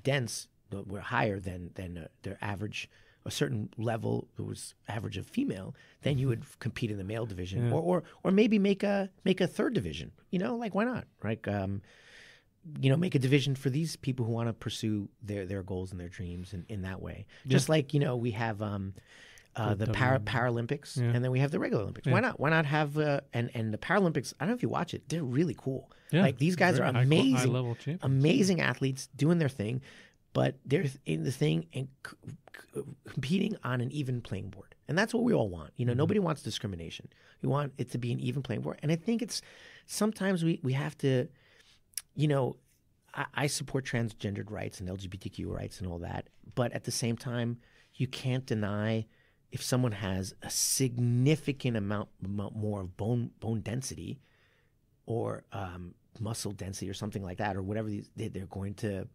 dense, we're higher than their average, a certain level that was average of female, then you would compete in the male division, or maybe make a third division. Why not? Right? Make a division for these people who want to pursue their goals and their dreams in that way. Yeah. Just like we have the Paralympics, and then we have the regular Olympics. Yeah. Why not? Why not have and the Paralympics? I don't know if you watch it. They're really cool. Yeah. Like these guys are amazing, high-level champions. Amazing athletes doing their thing, but they're in the thing and competing on an even playing board. And that's what we all want. Nobody wants discrimination. We want it to be an even playing board. And I think it's sometimes we have to, I support transgendered rights and LGBTQ rights and all that. But at the same time, you can't deny if someone has a significant amount more of bone density or muscle density or something like that, or whatever they're going to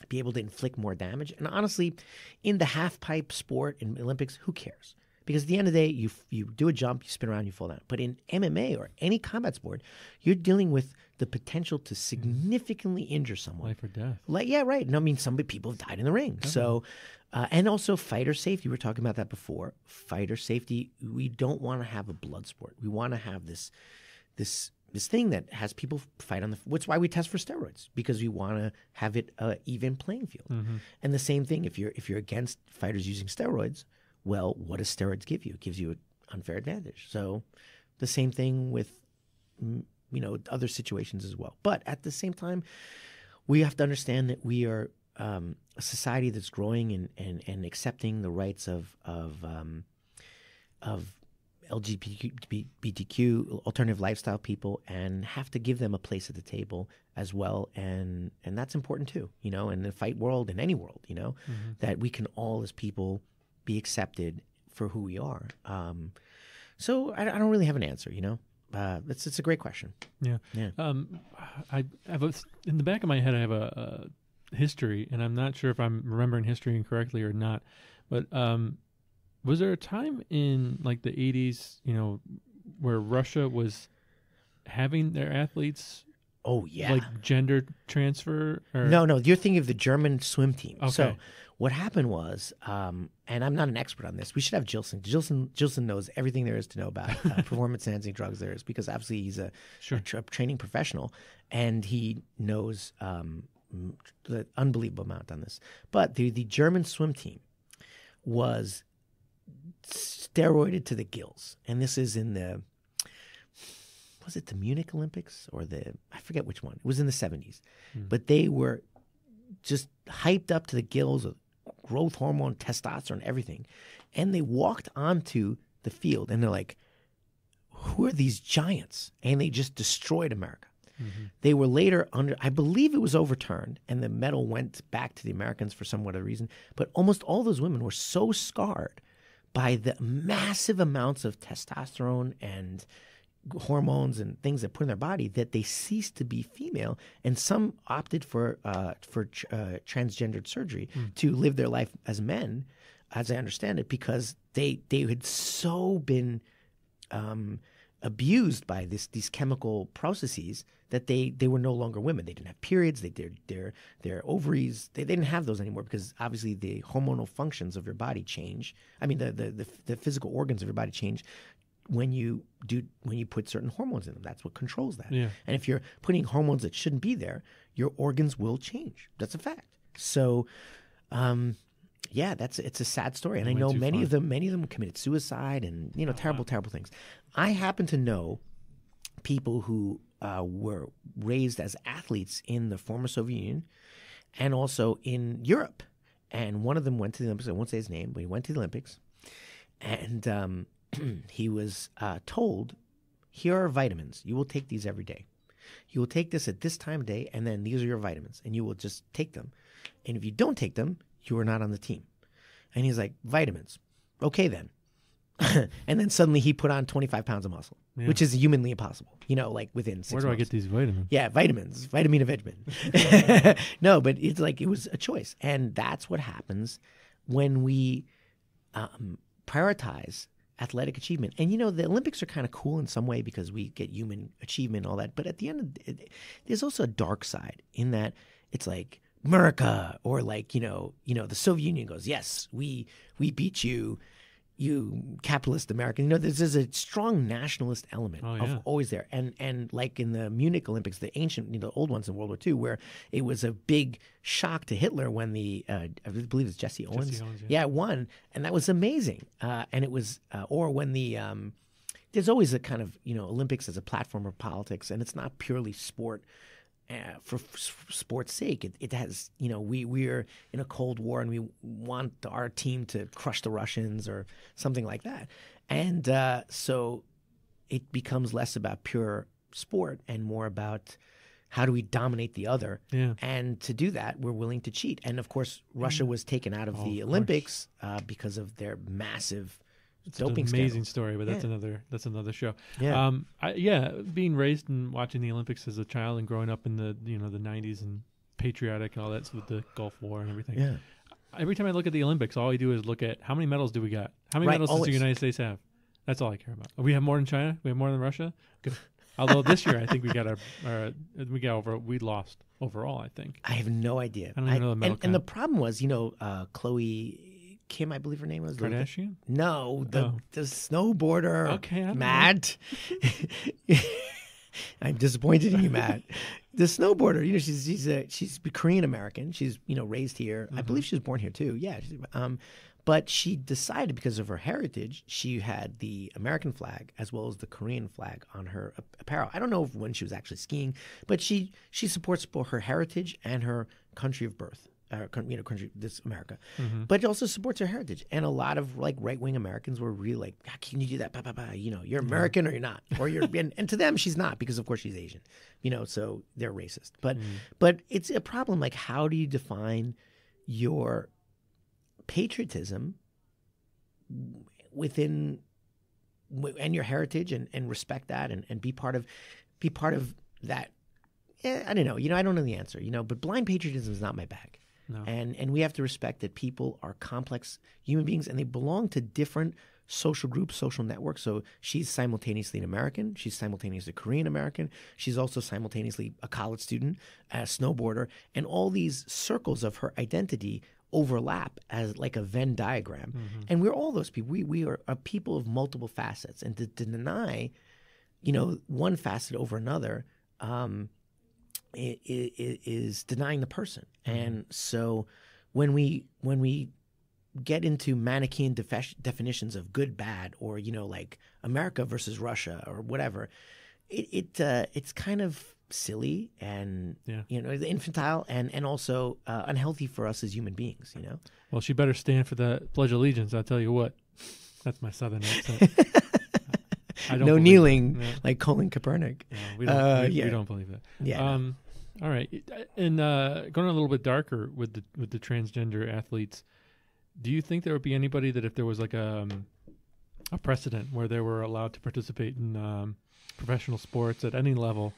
be able to inflict more damage. And honestly, in the half pipe sport in Olympics, who cares? Because at the end of the day, you do a jump, you spin around, you fall down. But in MMA or any combat sport, you're dealing with the potential to significantly injure someone. Life or death. Yeah, right. No, I mean, some people have died in the ring. Okay. So, and also fighter safety. We were talking about that before. Fighter safety, we don't want to have a blood sport. We want to have this thing that has people fight on which is why we test for steroids, because we want to have it even playing field. Mm-hmm. And the same thing, if you're against fighters using steroids, well, what does steroids give you? It gives you an unfair advantage. So the same thing with other situations as well. But at the same time, we have to understand that we are a society that's growing and accepting the rights of LGBTQ alternative lifestyle people, and have to give them a place at the table as well. And that's important too, in the fight world, in any world, that we can all as people be accepted for who we are. So I don't really have an answer, it's a great question. Yeah. I have in the back of my head, I have a history, and I'm not sure if I'm remembering history incorrectly or not, but was there a time in like the 80s, where Russia was having their athletes like gender transfer? Or? No, you're thinking of the German swim team. Okay. So what happened was, and I'm not an expert on this, we should have Jilson. Jilson knows everything there is to know about performance-enhancing drugs there is, because obviously he's a training professional, and he knows the unbelievable amount on this. But the German swim team was steroided to the gills. And this is in was it the Munich Olympics or I forget which one. It was in the 70s. But they were just hyped up to the gills with growth hormone, testosterone, everything. And they walked onto the field and they're like, who are these giants? And they just destroyed America. Mm-hmm. They were later I believe it was overturned, and the medal went back to the Americans for some other reason. But almost all those women were so scarred by the massive amounts of testosterone and hormones and things that put in their body that they ceased to be female, and some opted for transgendered surgery to live their life as men. as I understand it, because they had so been abused by these chemical processes that they were no longer women. They didn't have periods. Their ovaries, they didn't have those anymore, because obviously the hormonal functions of your body change. I mean, the physical organs of your body change when you put certain hormones in them. That's what controls that. Yeah. And if you're putting hormones that shouldn't be there, your organs will change. That's a fact. So, yeah, it's a sad story. And I know many of them committed suicide and, terrible things. I happen to know people who were raised as athletes in the former Soviet Union and also in Europe. And one of them went to the Olympics. I won't say his name, but he went to the Olympics. And he was told, here are vitamins. You will take these every day. You will take this at this time of day, and then these are your vitamins, and you will just take them. And if you don't take them, you are not on the team. And he's like, vitamins. Okay, then. And then suddenly he put on 25 pounds of muscle, which is humanly impossible, like within 6 months. Where do I get these vitamins? Yeah, vitamins. Vitamin of vitamin. No, but it's like it was a choice. And that's what happens when we prioritize athletic achievement. And, the Olympics are kind of cool in some way because we get human achievement and all that. But at the end of it, there's also a dark side in that it's like America, or like, the Soviet Union goes, yes, we beat you, you capitalist American. There's a strong nationalist element of always there. And like in the Munich Olympics, the ancient, the old ones in World War II, where it was a big shock to Hitler when I believe it's Jesse Owens. Won. And that was amazing. And it was, or when there's always a kind of, Olympics as a platform of politics, and it's not purely sport. For sport's sake, it has, we're in a Cold War and we want our team to crush the Russians or something like that. And so it becomes less about pure sport and more about how do we dominate the other. Yeah. And to do that, we're willing to cheat. And of course, Russia was taken out of the Olympics because of their massive doping It's an amazing scandal. story, but that's another show. Yeah. Being raised and watching the Olympics as a child and growing up in the the 90s and patriotic and all that with the Gulf War and everything. Yeah. Every time I look at the Olympics, all I do is look at how many medals do we got? How many medals does the United States have? That's all I care about. We have more than China. We have more than Russia. Good. Although this year I think we lost overall. I think. I have no idea. I don't even know the medal count. And the problem was, Chloe Kim, I believe her name was. Kardashian? No, the snowboarder. Okay, Matt. I'm disappointed in you, Matt. The snowboarder. She's Korean American. She's raised here. Mm-hmm. I believe she was born here too. Yeah. But she decided because of her heritage, she had the American flag as well as the Korean flag on her apparel. I don't know when she was actually skiing, but she supports both her heritage and her country of birth. Country, this America, but it also supports her heritage. And a lot of like right-wing Americans were really like, how can you do that? You're American or you're not, or you're, and to them she's not because of course she's Asian, so they're racist. But it's a problem. Like, how do you define your patriotism within and your heritage and respect that and be part of that? I don't know. I don't know the answer. But blind patriotism is not my bag. No. And we have to respect that people are complex human beings and they belong to different social groups, social networks. So she's simultaneously an American. She's simultaneously a Korean American. She's also simultaneously a college student, a snowboarder. And all these circles of her identity overlap as like a Venn diagram. Mm-hmm. And we're all those people. We are a people of multiple facets. And to deny, one facet over another is denying the person. And so when we get into Manichaean definitions of good, bad, or like America versus Russia or whatever, it's kind of silly and infantile and also unhealthy for us as human beings. Well, she better stand for the Pledge of Allegiance. I'll tell you what. That's my Southern accent. No kneeling like Colin Kaepernick. No, we don't believe that. Yeah. All right, and going a little bit darker with the transgender athletes, do you think there would be anybody that if there was like a precedent where they were allowed to participate in professional sports at any level,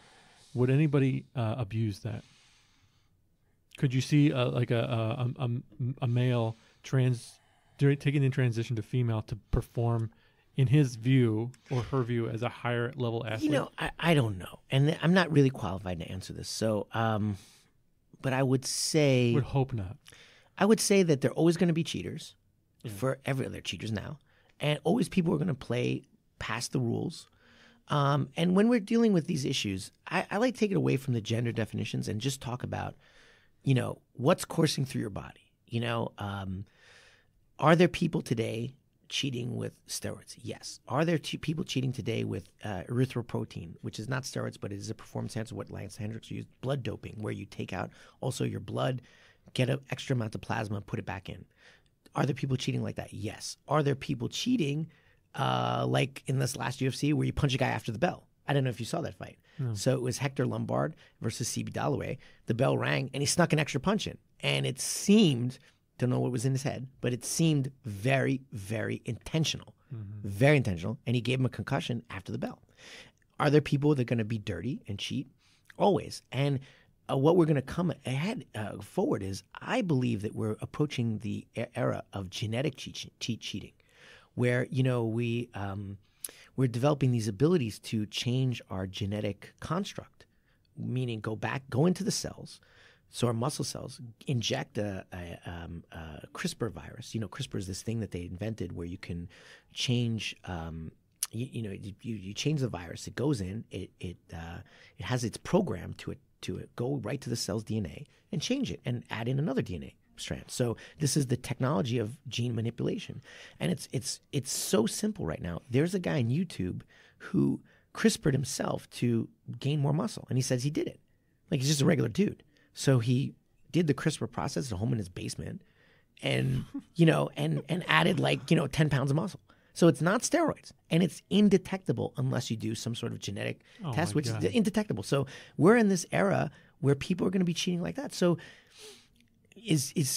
would anybody abuse that? Could you see like a male trans taking the transition to female to perform in his view or her view as a higher level athlete? You know, I don't know. And I'm not really qualified to answer this. So, but I would say... Would hope not. I would say that there are always going to be cheaters. They're cheaters now. And always people are going to play past the rules. And when we're dealing with these issues, I like to take it away from the gender definitions and just talk about, you know, what's coursing through your body. You know, are there people today cheating with steroids? Yes. Are there people cheating today with erythropoietin, which is not steroids, but it is a performance enhancer, what Lance Hendricks used, blood doping, where you take out also your blood, get an extra amount of plasma, and put it back in. Are there people cheating like that? Yes. Are there people cheating like in this last UFC where you punch a guy after the bell? I don't know if you saw that fight. No. So it was Hector Lombard versus CB Dalloway. The bell rang, and he snuck an extra punch in. And it seemed, don't know what was in his head, but it seemed very, very intentional. Very intentional. And he gave him a concussion after the bell. Are there people that are going to be dirty and cheat? Always. And what we're going to come ahead forward is I believe that we're approaching the era of genetic cheating, where, you know, we're developing these abilities to change our genetic construct, meaning go into the cells, so our muscle cells, inject a CRISPR virus. You know, CRISPR is this thing that they invented where you can change. You change the virus. It goes in. It has its program to go right to the cell's DNA and change it and add in another DNA strand. So this is the technology of gene manipulation, and it's so simple right now. There's a guy on YouTube who CRISPR'd himself to gain more muscle, and he says he did it. Like, he's just a regular dude. So he did the CRISPR process at home in his basement, and and added 10 pounds of muscle. So it's not steroids, and it's indetectable unless you do some sort of genetic test, which is indetectable. So we're in this era where people are going to be cheating like that. So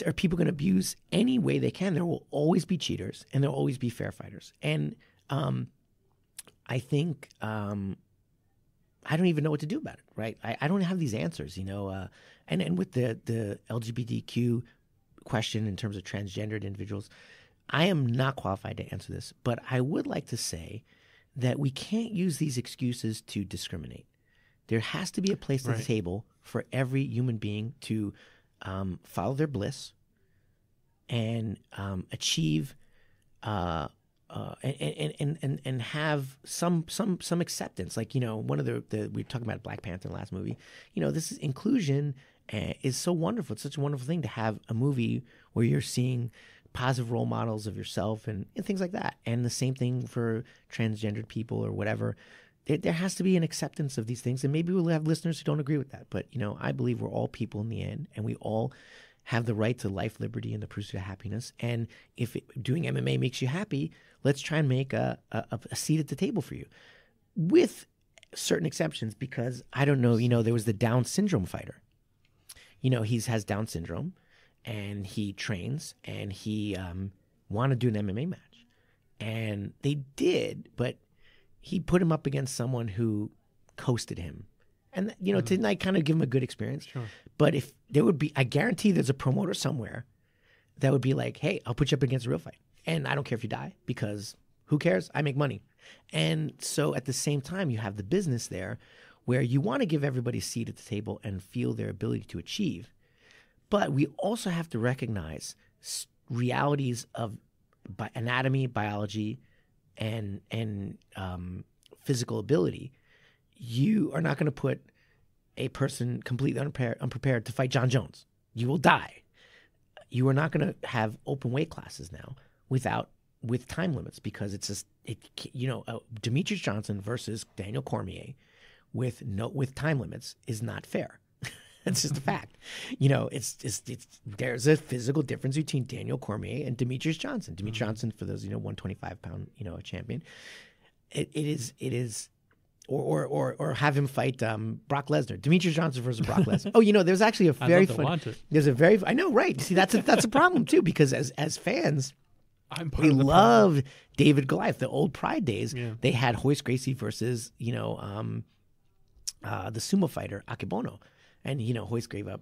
are people going to abuse any way they can? There will always be cheaters, and there will always be fair fighters. And I think I don't even know what to do about it, right? I don't have these answers, and with the LGBTQ question in terms of transgendered individuals, I am not qualified to answer this, but I would like to say that we can't use these excuses to discriminate. There has to be a place at the table for every human being to follow their bliss and achieve and have some acceptance. Like, one of the we were talking about Black Panther in the last movie. This is inclusion is so wonderful. It's such a wonderful thing to have a movie where you're seeing positive role models of yourself and things like that. And the same thing for transgendered people or whatever. There has to be an acceptance of these things. And maybe we'll have listeners who don't agree with that. But, I believe we're all people in the end, and we all have the right to life, liberty, and the pursuit of happiness. And if doing MMA makes you happy, let's try and make a seat at the table for you, with certain exceptions. Because I don't know, there was the Down syndrome fighter. He has Down syndrome, and he trains, and he wanted to do an MMA match. And they did, but he put him up against someone who coasted him. And, didn't I kind of give him a good experience? Sure. But if there would be, I guarantee there's a promoter somewhere that would be like, hey, I'll put you up against a real fight. And I don't care if you die, because who cares? I make money. And so at the same time, you have the business there where you want to give everybody a seat at the table and feel their ability to achieve. But we also have to recognize realities of anatomy, biology, and physical ability. You are not going to put a person completely unprepared to fight John Jones. You will die. You are not going to have open weight classes now with time limits, because Demetrius Johnson versus Daniel Cormier with time limits is not fair. It's just a fact. There's a physical difference between Daniel Cormier and Demetrius Johnson. Demetrius Johnson, for those 125-pound a champion. It is, or have him fight Brock Lesnar. Demetrius Johnson versus Brock Lesnar. There's actually a very funny. I know, right? See, that's a problem too, because as fans, we love David Goliath. The old Pride days, they had Royce Gracie versus the sumo fighter Akebono. And, Royce gave up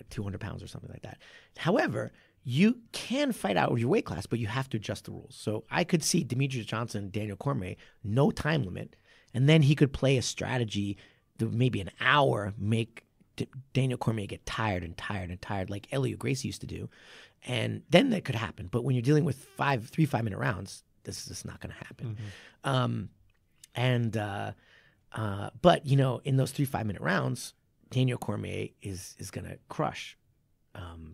200 pounds or something like that. However, you can fight out of your weight class, but you have to adjust the rules. So I could see Demetrius Johnson and Daniel Cormier, no time limit, and then he could play a strategy that maybe an hour make Daniel Cormier get tired and tired and tired, like Elliot Gracie used to do, and then that could happen. But when you're dealing with 3 5-minute rounds, this is just not going to happen. But in those 3 5-minute rounds, Daniel Cormier is going to crush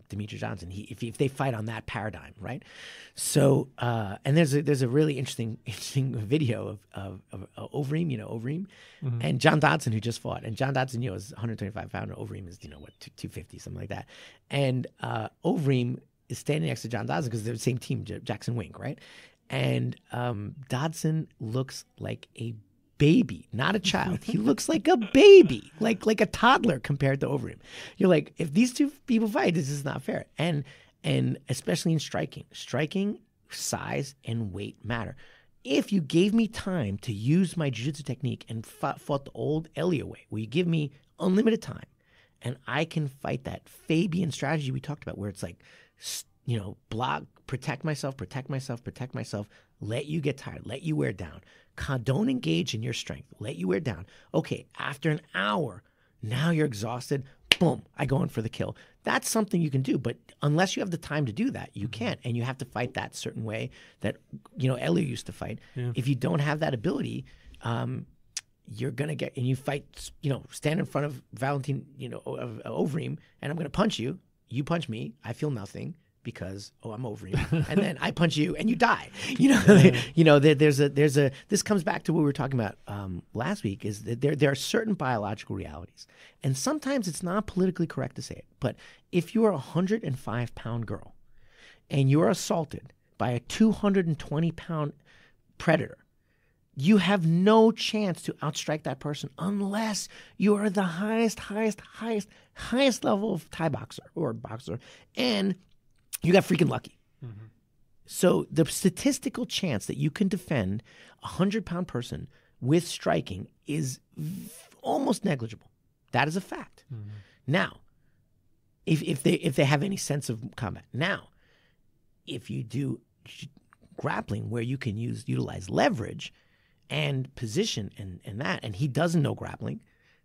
Demetrius Johnson. If they fight on that paradigm, right? So and there's a really interesting video of Overeem, Overeem, and John Dodson, who just fought. And John Dodson, is 125 pounder. Overeem is 250, something like that. And Overeem is standing next to John Dodson because they're the same team, Jackson Wink, right? And Dodson looks like a baby, not a child. He looks like a baby, like a toddler compared to Overeem. You're like, if these two people fight, this is not fair. And especially in striking, size and weight matter. If you gave me time to use my jiu-jitsu technique and fought the old Elia way, where you give me unlimited time, and I can fight that Fabian strategy we talked about, where it's like, block, protect myself, let you get tired, let you wear down. Don't engage in your strength. Let you wear down. Okay, after an hour, now you're exhausted. Boom, I go in for the kill. That's something you can do, but unless you have the time to do that, you can't. And you have to fight that certain way that, Elio used to fight. Yeah. If you don't have that ability, you're going to get, and you fight, stand in front of Valentin, of Overeem, and I'm going to punch you. You punch me. I feel nothing. Because I'm Overeem, and then I punch you and you die. This comes back to what we were talking about last week. Is that there are certain biological realities, and sometimes it's not politically correct to say it. But if you are a 105-pound girl, and you're assaulted by a 220-pound predator, you have no chance to outstrike that person unless you are the highest level of Thai boxer or boxer, and you got freaking lucky. So the statistical chance that you can defend a 100-pound person with striking is almost negligible. That is a fact. Now, if they have any sense of combat. Now, if you do grappling where you can utilize leverage and position and he doesn't know grappling,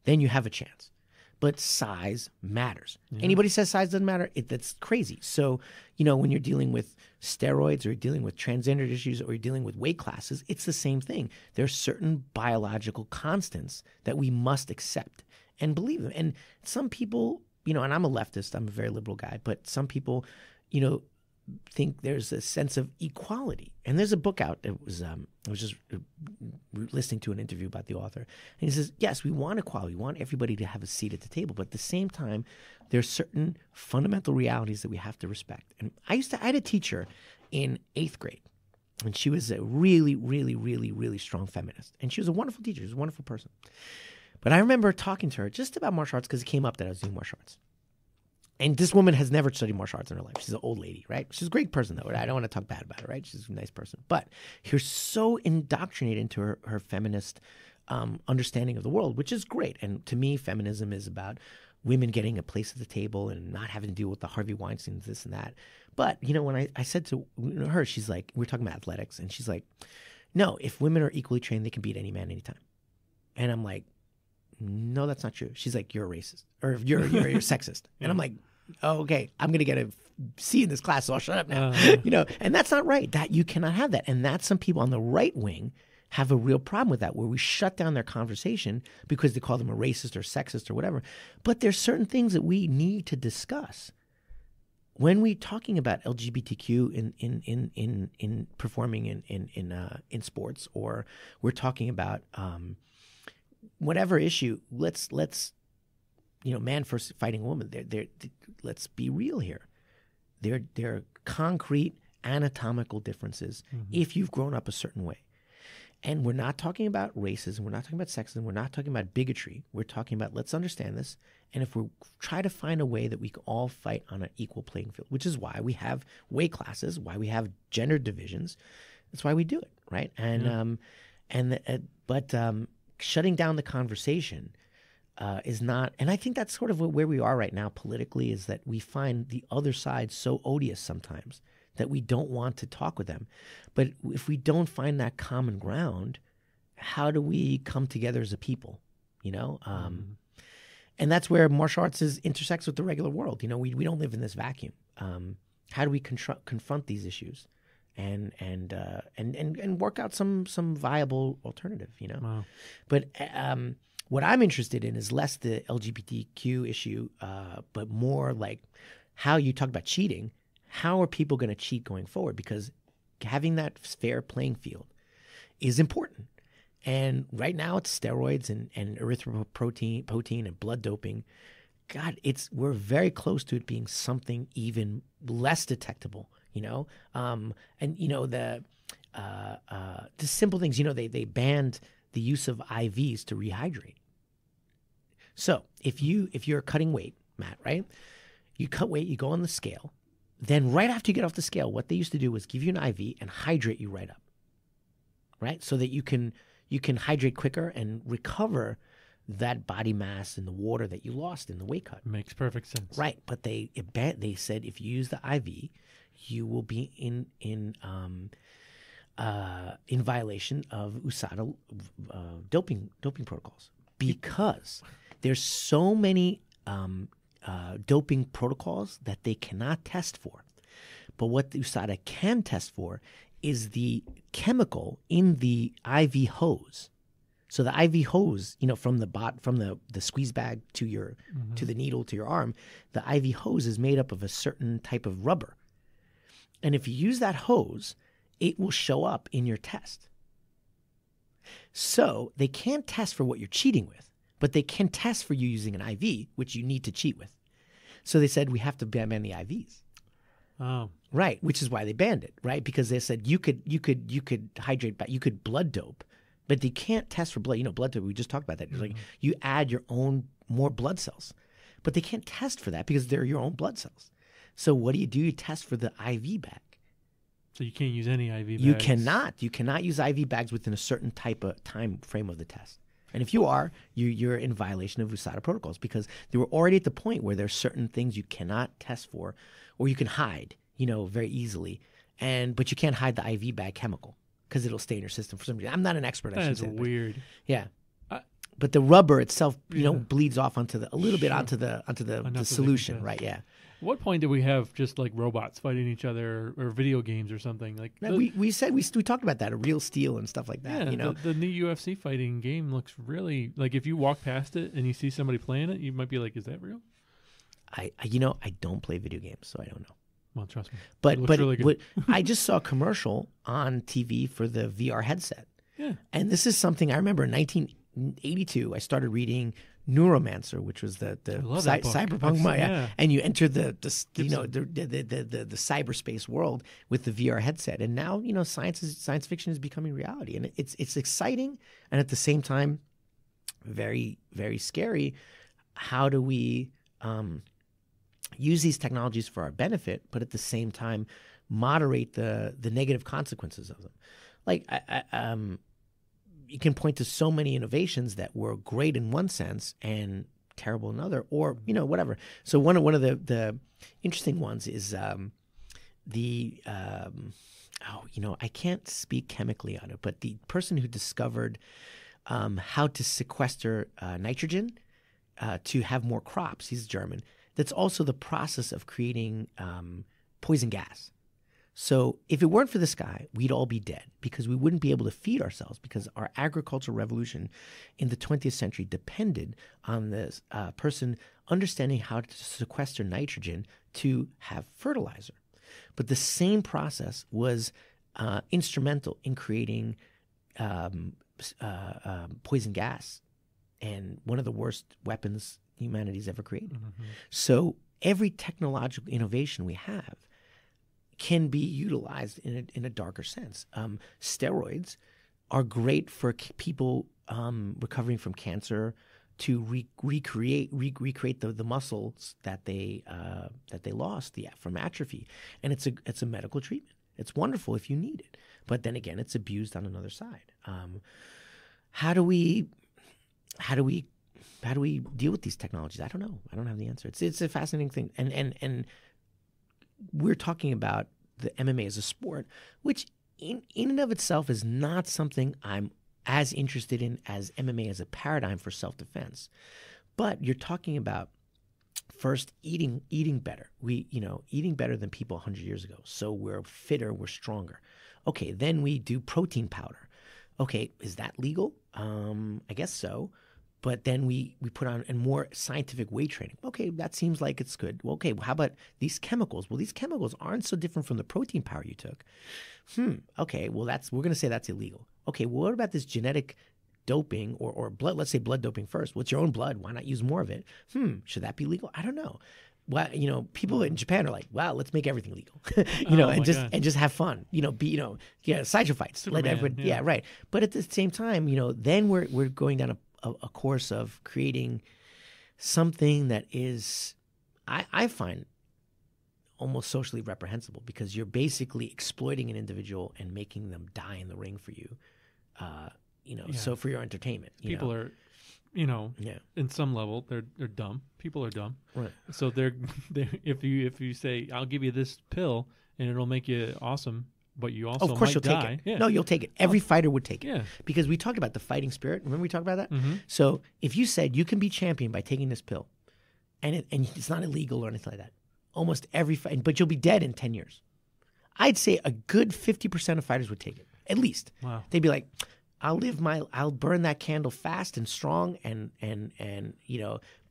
then you have a chance. But size matters. Yeah. Anybody says size doesn't matter, that's crazy. So, when you're dealing with steroids or you're dealing with transgender issues or you're dealing with weight classes, it's the same thing. There are certain biological constants that we must accept and believe them. And some people, and I'm a leftist, I'm a very liberal guy, but some people, think there's a sense of equality. And there's a book out. I was just listening to an interview about the author. And he says, yes, we want equality. We want everybody to have a seat at the table. But at the same time, there's certain fundamental realities that we have to respect. And I had a teacher in 8th grade. And she was a really, really, really, really strong feminist. And she was a wonderful teacher. She was a wonderful person. But I remember talking to her just about martial arts because it came up that I was doing martial arts. And this woman has never studied martial arts in her life. She's an old lady, right? She's a great person, though. I don't want to talk bad about her, right? She's a nice person. But you're so indoctrinated into her feminist understanding of the world, which is great. And to me, feminism is about women getting a place at the table and not having to deal with the Harvey Weinsteins, this and that. But, when I said to her, she's like, we're talking about athletics. And she's like, no, if women are equally trained, they can beat any man anytime. And I'm like, no, that's not true. She's like, you're a racist or you're sexist. And I'm like, oh, okay, I'm going to get a C in this class, so I'll shut up now. And that's not right. That you cannot have that. And that's some people on the right wing have a real problem with that, where we shut down their conversation because they call them a racist or sexist or whatever. But there's certain things that we need to discuss when we're talking about LGBTQ in performing in sports, or we're talking about whatever issue. Let's man first fighting woman. Let's be real here. There are concrete anatomical differences if you've grown up a certain way. And we're not talking about racism. We're not talking about sexism. We're not talking about bigotry. We're talking about, let's understand this. And if we try to find a way that we can all fight on an equal playing field, which is why we have weight classes, why we have gender divisions. That's why we do it, right? And but shutting down the conversation is not, and I think that's sort of where we are right now politically, is that we find the other side so odious sometimes that we don't want to talk with them. But if we don't find that common ground, how do we come together as a people? You know, and that's where martial arts intersects with the regular world. You know, we don't live in this vacuum. How do we confront these issues, and work out some viable alternative? You know, Wow. But what I'm interested in is less the LGBTQ issue, but more like how you talk about cheating. How are people going to cheat going forward? Because having that fair playing field is important. And right now it's steroids and erythropoietin and blood doping. God, we're very close to it being something even less detectable, you know? And, you know, the simple things, you know, they banned the use of IVs to rehydrate. So if you're cutting weight, Matt, right? You cut weight, you go on the scale. Then right after you get off the scale, what they used to do was give you an IV and hydrate you right up, right? So that you can hydrate quicker and recover that body mass in the water that you lost in the weight cut. Makes perfect sense. Right, but they said if you use the IV, you will be in violation of USADA doping protocols, because there's so many doping protocols that they cannot test for. But what the USADA can test for is the chemical in the IV hose. So the IV hose, you know, from the squeeze bag to to the needle to your arm, the IV hose is made up of a certain type of rubber. And if you use that hose, it will show up in your test. So they can't test for what you're cheating with, but they can test for you using an IV, which you need to cheat with. So they said we have to ban the IVs. Oh. Right, which is why they banned it, right? Because they said you could hydrate back, you could blood dope, but they can't test for blood. You know, blood dope, we just talked about that. It's like you add your own more blood cells, but they can't test for that because they're your own blood cells. So what do? You test for the IV bag. So you can't use any IV bags? You cannot use IV bags within a certain type of time frame of the test. And if you are, you're in violation of USADA protocols, because they were already at the point where there's certain things you cannot test for, or you can hide, you know, very easily. But you can't hide the IV bag chemical because it'll stay in your system for some reason. I'm not an expert. That is weird. Yeah. But the rubber itself, you know, bleeds off onto the solution, right? Yeah. At what point did we have just like robots fighting each other, or video games or something like? We talked about that, a Real Steel and stuff like that. Yeah, you know, the new UFC fighting game looks really like, if you walk past it and you see somebody playing it, you might be like, "Is that real?" I don't play video games, so I don't know. Well, trust me. But really good. I just saw a commercial on TV for the VR headset. Yeah. And this is something I remember in 1982. I started reading Neuromancer, which was the cyberpunk, and you enter the cyberspace world with the VR headset. And now, you know, science fiction is becoming reality, and it's exciting, and at the same time, very, very scary. How do we use these technologies for our benefit, but at the same time moderate the negative consequences of them? Like you can point to so many innovations that were great in one sense and terrible in another, or, you know, whatever. So one of the interesting ones is I can't speak chemically on it, but the person who discovered how to sequester nitrogen to have more crops, he's German. That's also the process of creating poison gas. So if it weren't for this guy, we'd all be dead, because we wouldn't be able to feed ourselves, because our agricultural revolution in the 20th century depended on this person understanding how to sequester nitrogen to have fertilizer. But the same process was instrumental in creating poison gas, and one of the worst weapons humanity's ever created. Mm-hmm. So every technological innovation we have can be utilized in a darker sense. Steroids are great for people recovering from cancer, to recreate the muscles that they lost from atrophy, and it's a medical treatment. It's wonderful if you need it, but then again, it's abused on another side. How do we deal with these technologies? I don't know. I don't have the answer. It's a fascinating thing. And we're talking about the MMA as a sport, which in and of itself is not something I'm as interested in as MMA as a paradigm for self-defense. But you're talking about first eating better. Eating better than people 100 years ago. So we're fitter, we're stronger. Okay, then we do protein powder. Okay, is that legal? I guess so. But then we put on more scientific weight training. Okay, that seems like it's good. Well, okay, how about these chemicals? Well, these chemicals aren't so different from the protein powder you took. Okay, well, we're going to say that's illegal. Okay, well, what about this genetic doping or blood? Let's say blood doping first. What's your own blood? Why not use more of it? Should that be legal? I don't know. Well, people in Japan are like, wow, let's make everything legal, and just have fun, sideshow fights. Superman, let everyone, yeah, right. But at the same time, then we're going down a course of creating something that is, I find, almost socially reprehensible, because you're basically exploiting an individual and making them die in the ring for you, so for your entertainment. People are, in some level, they're dumb. People are dumb. Right. So they're if you say, I'll give you this pill and it'll make you awesome, but you also of course might you'll die. take it. Yeah. No, you'll take it. Every fighter would take it. Yeah. Because we talked about the fighting spirit. Remember we talked about that? Mm-hmm. So if you said you can be champion by taking this pill, and it's not illegal or anything like that, almost every fight, but you'll be dead in 10 years. I'd say a good 50% of fighters would take it, at least. Wow. They'd be like, I'll burn that candle fast and strong and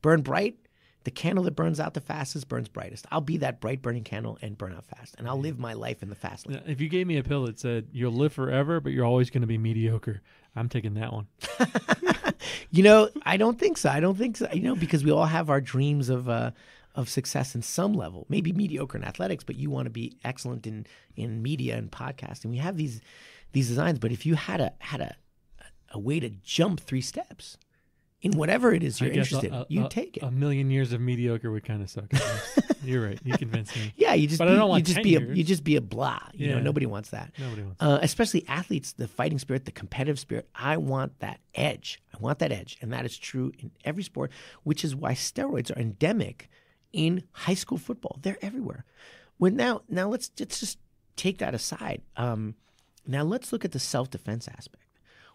burn bright. The candle that burns out the fastest burns brightest. I'll be that bright burning candle and burn out fast, and I'll live my life in the fast lane. If you gave me a pill that said you'll live forever, but you're always going to be mediocre, I'm taking that one. I don't think so. Because we all have our dreams of success in some level, maybe mediocre in athletics, but you want to be excellent in media and podcasting. We have these designs, but if you had a way to jump 3 steps in whatever it is you're interested in, you take it. A million years of mediocre would kind of suck. You're right. You convinced me. Yeah, you just be a blah. Yeah. Nobody wants that. Nobody wants that. Especially athletes, the fighting spirit, the competitive spirit. I want that edge. And that is true in every sport, which is why steroids are endemic in high school football. They're everywhere. Well, now let's just take that aside. Now let's look at the self-defense aspect.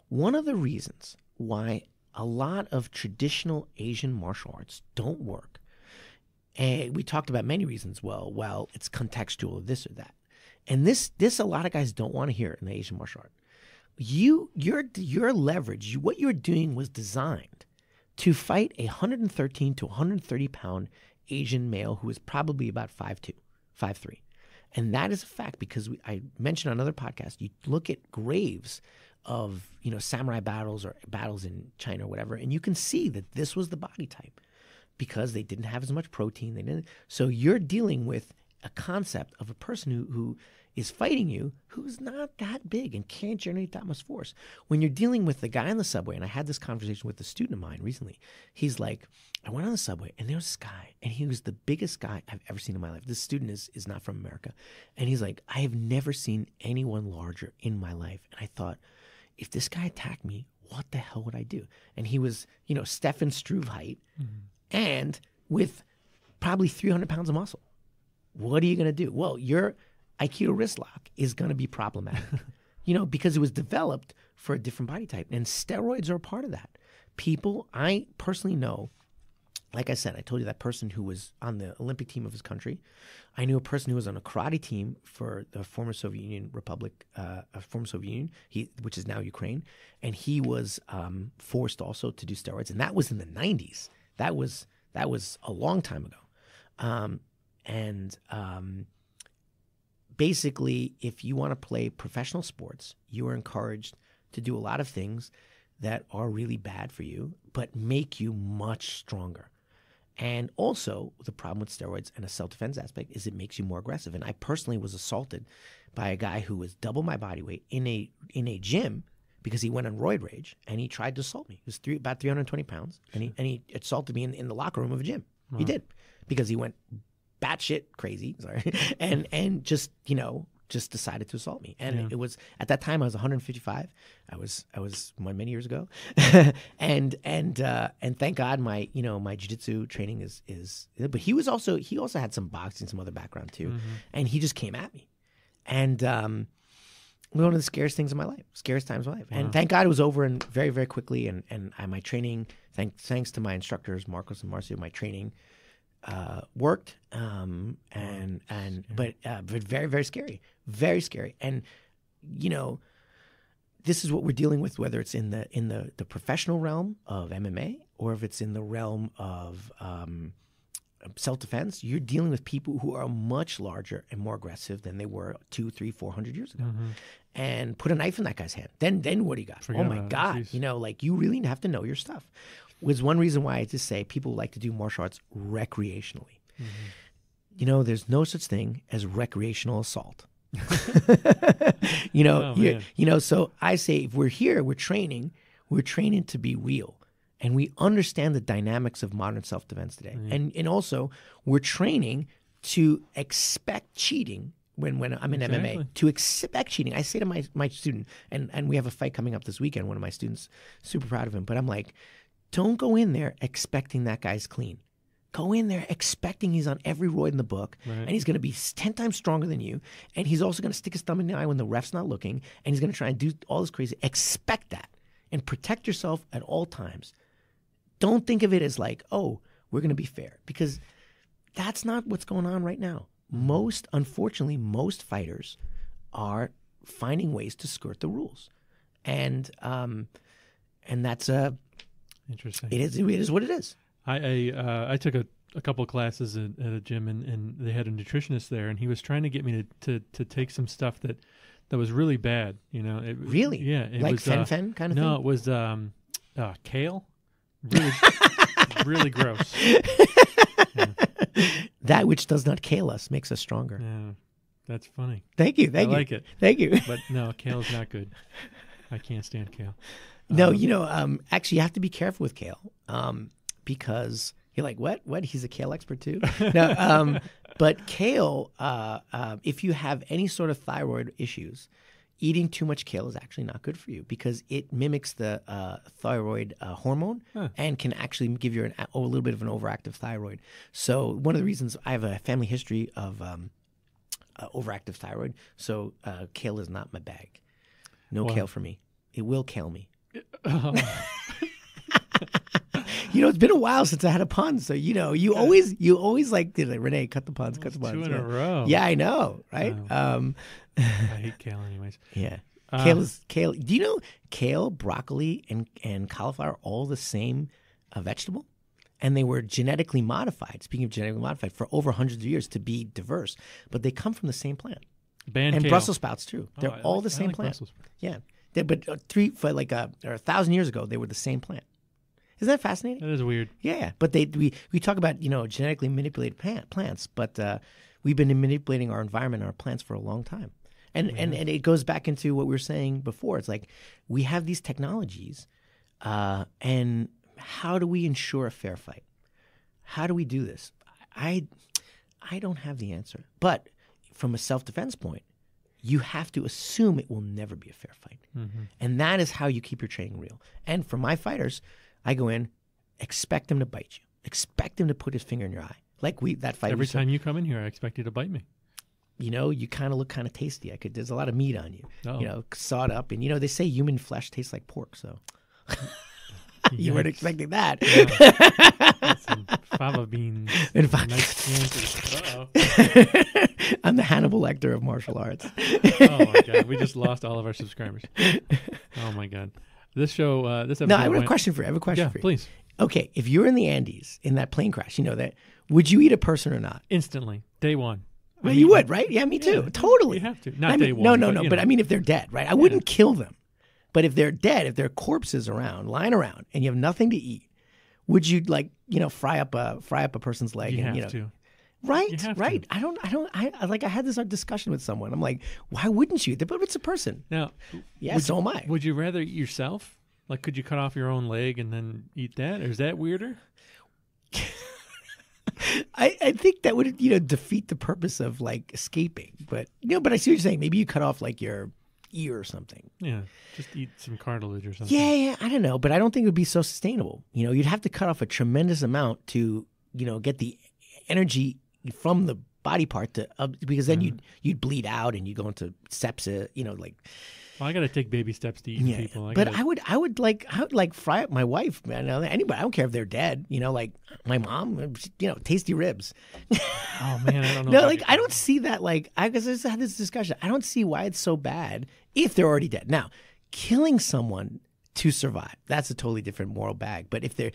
One of the reasons why a lot of traditional Asian martial arts don't work, and we talked about many reasons. Well, it's contextual, this or that, and this a lot of guys don't want to hear in the Asian martial art. Your leverage, what you're doing was designed to fight a 113 to 130 pound Asian male who is probably about 5'2", 5'3". And that is a fact, because I mentioned on another podcast, you look at graves of samurai battles or battles in China or whatever, and you can see that this was the body type, because they didn't have as much protein. So you're dealing with a concept of a person who is fighting you who's not that big and can't generate that much force. When you're dealing with the guy on the subway, and I had this conversation with a student of mine recently, he's like, I went on the subway and there was this guy, and he was the biggest guy I've ever seen in my life. This student is not from America. And he's like, I have never seen anyone larger in my life. And I thought, if this guy attacked me, what the hell would I do? And he was, Stefan Struve height, and with probably 300 pounds of muscle. What are you going to do? Well, your Aikido wrist lock is going to be problematic, because it was developed for a different body type. And steroids are a part of that. People, I personally know, like I said, I told you that person who was on the Olympic team of his country. I knew a person who was on a karate team for the former Soviet Union Republic, which is now Ukraine. And he was forced also to do steroids. And that was in the 90s. That was a long time ago. Basically, if you want to play professional sports, you are encouraged to do a lot of things that are really bad for you, but make you much stronger. And also, the problem with steroids and a self-defense aspect is it makes you more aggressive. And I personally was assaulted by a guy who was double my body weight in a gym, because he went on roid rage and he tried to assault me. He was about 320 pounds, and he assaulted me in the locker room of a gym. He did, because he went batshit crazy, and just just decided to assault me. And it was, at that time I was 155. I was many years ago. and thank God my jiu-jitsu training is, but he also had some boxing, some other background too. And he just came at me. And one of the scariest times of my life. And thank God it was over and very, very quickly. And my training, thanks to my instructors, Marcos and Marcio, my training worked. But very, very scary. Very scary. And, this is what we're dealing with, whether it's in the professional realm of MMA or if it's in the realm of self-defense. You're dealing with people who are much larger and more aggressive than they were 200, 300, 400 years ago. And put a knife in that guy's hand. Then what do you got? Oh my God. You really have to know your stuff. Was one reason why I just say people like to do martial arts recreationally. There's no such thing as recreational assault. So I say if we're here, we're training to be real. And we understand the dynamics of modern self-defense today. And also we're training to expect cheating when I'm in MMA, to expect cheating. I say to my student, and we have a fight coming up this weekend, one of my students, super proud of him, but I'm like, don't go in there expecting that guy's clean. Go in there expecting he's on every roid in the book, and he's going to be 10 times stronger than you, and he's also going to stick his thumb in the eye when the ref's not looking, and he's going to try and do all this crazy. Expect that and protect yourself at all times. Don't think of it as like, oh, we're going to be fair, because that's not what's going on right now. Unfortunately, most fighters are finding ways to skirt the rules, and that's interesting. It is what it is. I took a couple of classes at a gym, and they had a nutritionist there, and he was trying to get me to take some stuff that was really bad. Really? Yeah. It like was, fen kind of thing? No, it was kale. Really, really gross. That which does not kill us makes us stronger. Yeah, that's funny. Thank you. I like it. Thank you. But no, kale's not good. I can't stand kale. No, actually, you have to be careful with kale, because you're like, what? He's a kale expert too? No, but kale, if you have any sort of thyroid issues, eating too much kale is actually not good for you, because it mimics the thyroid hormone and can actually give you a little bit of an overactive thyroid. So one of the reasons I have a family history of overactive thyroid, so kale is not my bag. No kale for me. It will kill me. It's been a while since I had a pun, so you always like, Rene, cut the puns, cut the puns. 2 in a row. Yeah, I know, right? I hate kale, anyways. Yeah, kale. Do you know kale, broccoli, and cauliflower are all the same vegetable, and they were genetically modified. Speaking of genetically modified, for over hundreds of years to be diverse, but they come from the same plant. And kale. Brussels sprouts too. They're all the same plant. Yeah, but 1,000 years ago, they were the same plant. Isn't that fascinating? That is weird. Yeah, but we talk about genetically manipulated plants, but we've been manipulating our environment and our plants for a long time, and it goes back into what we were saying before. It's like we have these technologies, and how do we ensure a fair fight? How do we do this? I don't have the answer, but from a self-defense point, you have to assume it will never be a fair fight, and that is how you keep your training real. And for my fighters, I go in, expect him to bite you. Expect him to put his finger in your eye. Like that fight. Every time you come in here, I expect you to bite me. You kind of look kind of tasty. There's a lot of meat on you. Oh. Sawed up. And, they say human flesh tastes like pork, so you weren't expecting that. Yeah. Some fava beans. Nice Uh-oh. I'm the Hannibal Lecter of martial arts. Oh, my God. We just lost all of our subscribers. Oh, my God. This show, this episode. No, I have a question for you. Yeah, please. Okay, if you're in the Andes in that plane crash, that, would you eat a person or not? Instantly, day one. Well, you would, right? Yeah, me too. Totally. You have to. Not day one. No. But I mean, if they're dead, right? I wouldn't kill them. But if they're dead, if there are corpses lying around, and you have nothing to eat, would you fry up a person's leg? You have to. Right. I had this discussion with someone. I'm like, why wouldn't you? But it's a person. Now, so am I. Would you rather eat yourself? Like, could you cut off your own leg and then eat that? Or is that weirder? I think that would defeat the purpose of like escaping. But but I see what you're saying. Maybe you cut off like your ear or something. Yeah, just eat some cartilage or something. Yeah, I don't know, but I don't think it would be so sustainable. You'd have to cut off a tremendous amount to get the energy from the body part because then you'd bleed out and you go into sepsis. Well, I got to take baby steps to eat people. I would like fry up my wife, man. Anybody, I don't care if they're dead. Like my mom, tasty ribs. Oh man, I don't know. No, like I don't see that. Like I just had this discussion. I don't see why it's so bad if they're already dead. Now, killing someone to survive, that's a totally different moral bag. But if the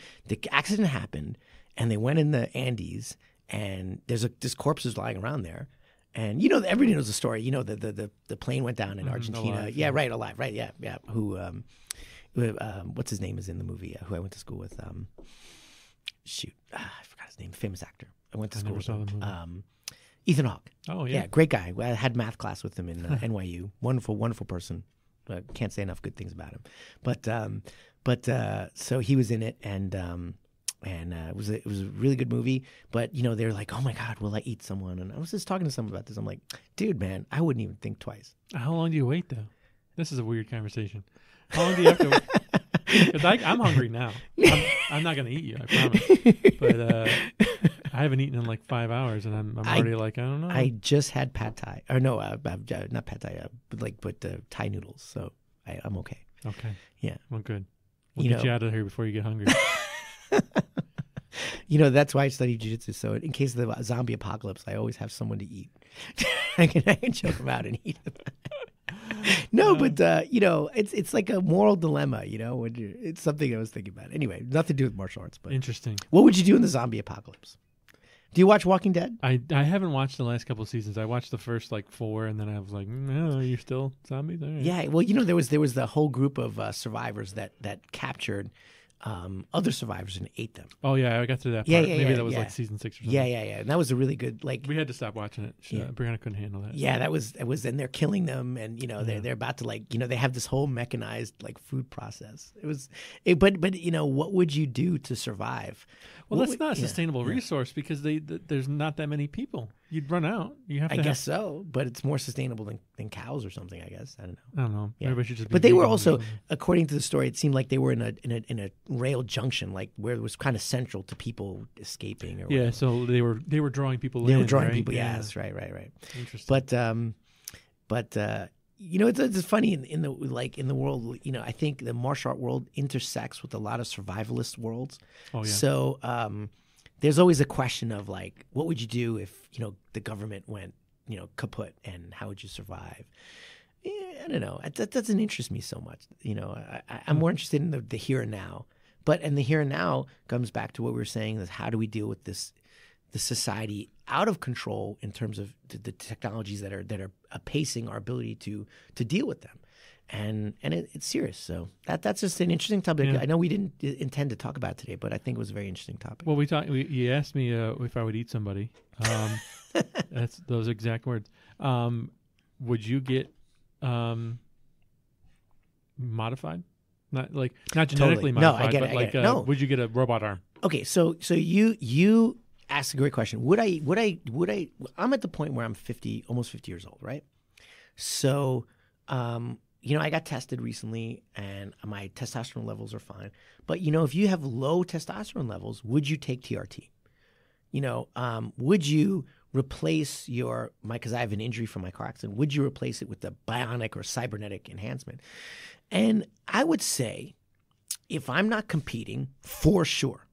accident happened and they went in the Andes and there's corpses lying around there. And everybody knows the story. The plane went down in Argentina. Alive, yeah, right, alive, right, yeah. Who what's his name is in the movie? Who I went to school with? I forgot his name. Famous actor. I went to school with him. Ethan Hawke. Oh yeah, great guy. I had math class with him in NYU. Wonderful, wonderful person. Can't say enough good things about him. But so he was in it, and it was a really good movie. But they're like, oh my God, will I eat someone? And I was just talking to someone about this. I'm like, dude, man, I wouldn't even think twice. How long do you wait though? This is a weird conversation. How long do you have to? Because I'm hungry now. I'm not going to eat you, I promise. But I haven't eaten in like 5 hours, and I'm already like, I don't know. I just had pad thai, or no, not pad thai, but Thai noodles. So I'm okay. Okay. Yeah. Well, good. We'll get you out of here before you get hungry. That's why I study jiu-jitsu. So in case of the zombie apocalypse, I always have someone to eat. I can choke them out and eat them. No, but it's like a moral dilemma. It's something I was thinking about. Anyway, nothing to do with martial arts. But interesting. What would you do in the zombie apocalypse? Do you watch Walking Dead? I haven't watched the last couple of seasons. I watched the first like 4, and then I was like, no, you're still zombies? All right. Yeah. Well, there was the whole group of survivors that captured other survivors and ate them. Oh yeah, I got to that part. Yeah, Maybe that was like season 6 or something. Yeah. And that was a really good we had to stop watching it. Brianna couldn't handle that. Yeah, it was, and they're killing them, and they're about to they have this whole mechanized like food process. But what would you do to survive? Well, that's not a sustainable resource because there's not that many people. You'd run out. I guess so, but it's more sustainable than cows or something. I guess I don't know. Yeah. Maybe I should just. But they were also, according to the story, it seemed like they were in a rail junction, like where it was kind of central to people escaping. Or whatever. So they were drawing people. They were drawing right? people. Yeah, that's right. Interesting. But it's funny in the world. I think the martial art world intersects with a lot of survivalist worlds. Oh yeah. So there's always a question of like, what would you do if the government went kaput, and how would you survive? I don't know. That doesn't interest me so much. I'm more interested in the here and now. And the here and now comes back to what we were saying: is how do we deal with the society out of control in terms of the technologies that are pacing our ability to deal with them, and it's serious. So that's just an interesting topic. Yeah. I know we didn't intend to talk about it today, but I think it was a very interesting topic. Well, you asked me if I would eat somebody. That's those exact words. Would you get modified? Not genetically modified, no, I get it. No. Would you get a robot arm? Okay, so you asked a great question. Would I? I'm at the point where I'm 50, almost 50 years old, right? So, I got tested recently, and my testosterone levels are fine. But if you have low testosterone levels, would you take TRT? Would you replace because I have an injury from my car accident, would you replace it with the bionic or cybernetic enhancement? And I would say, if I'm not competing, for sure.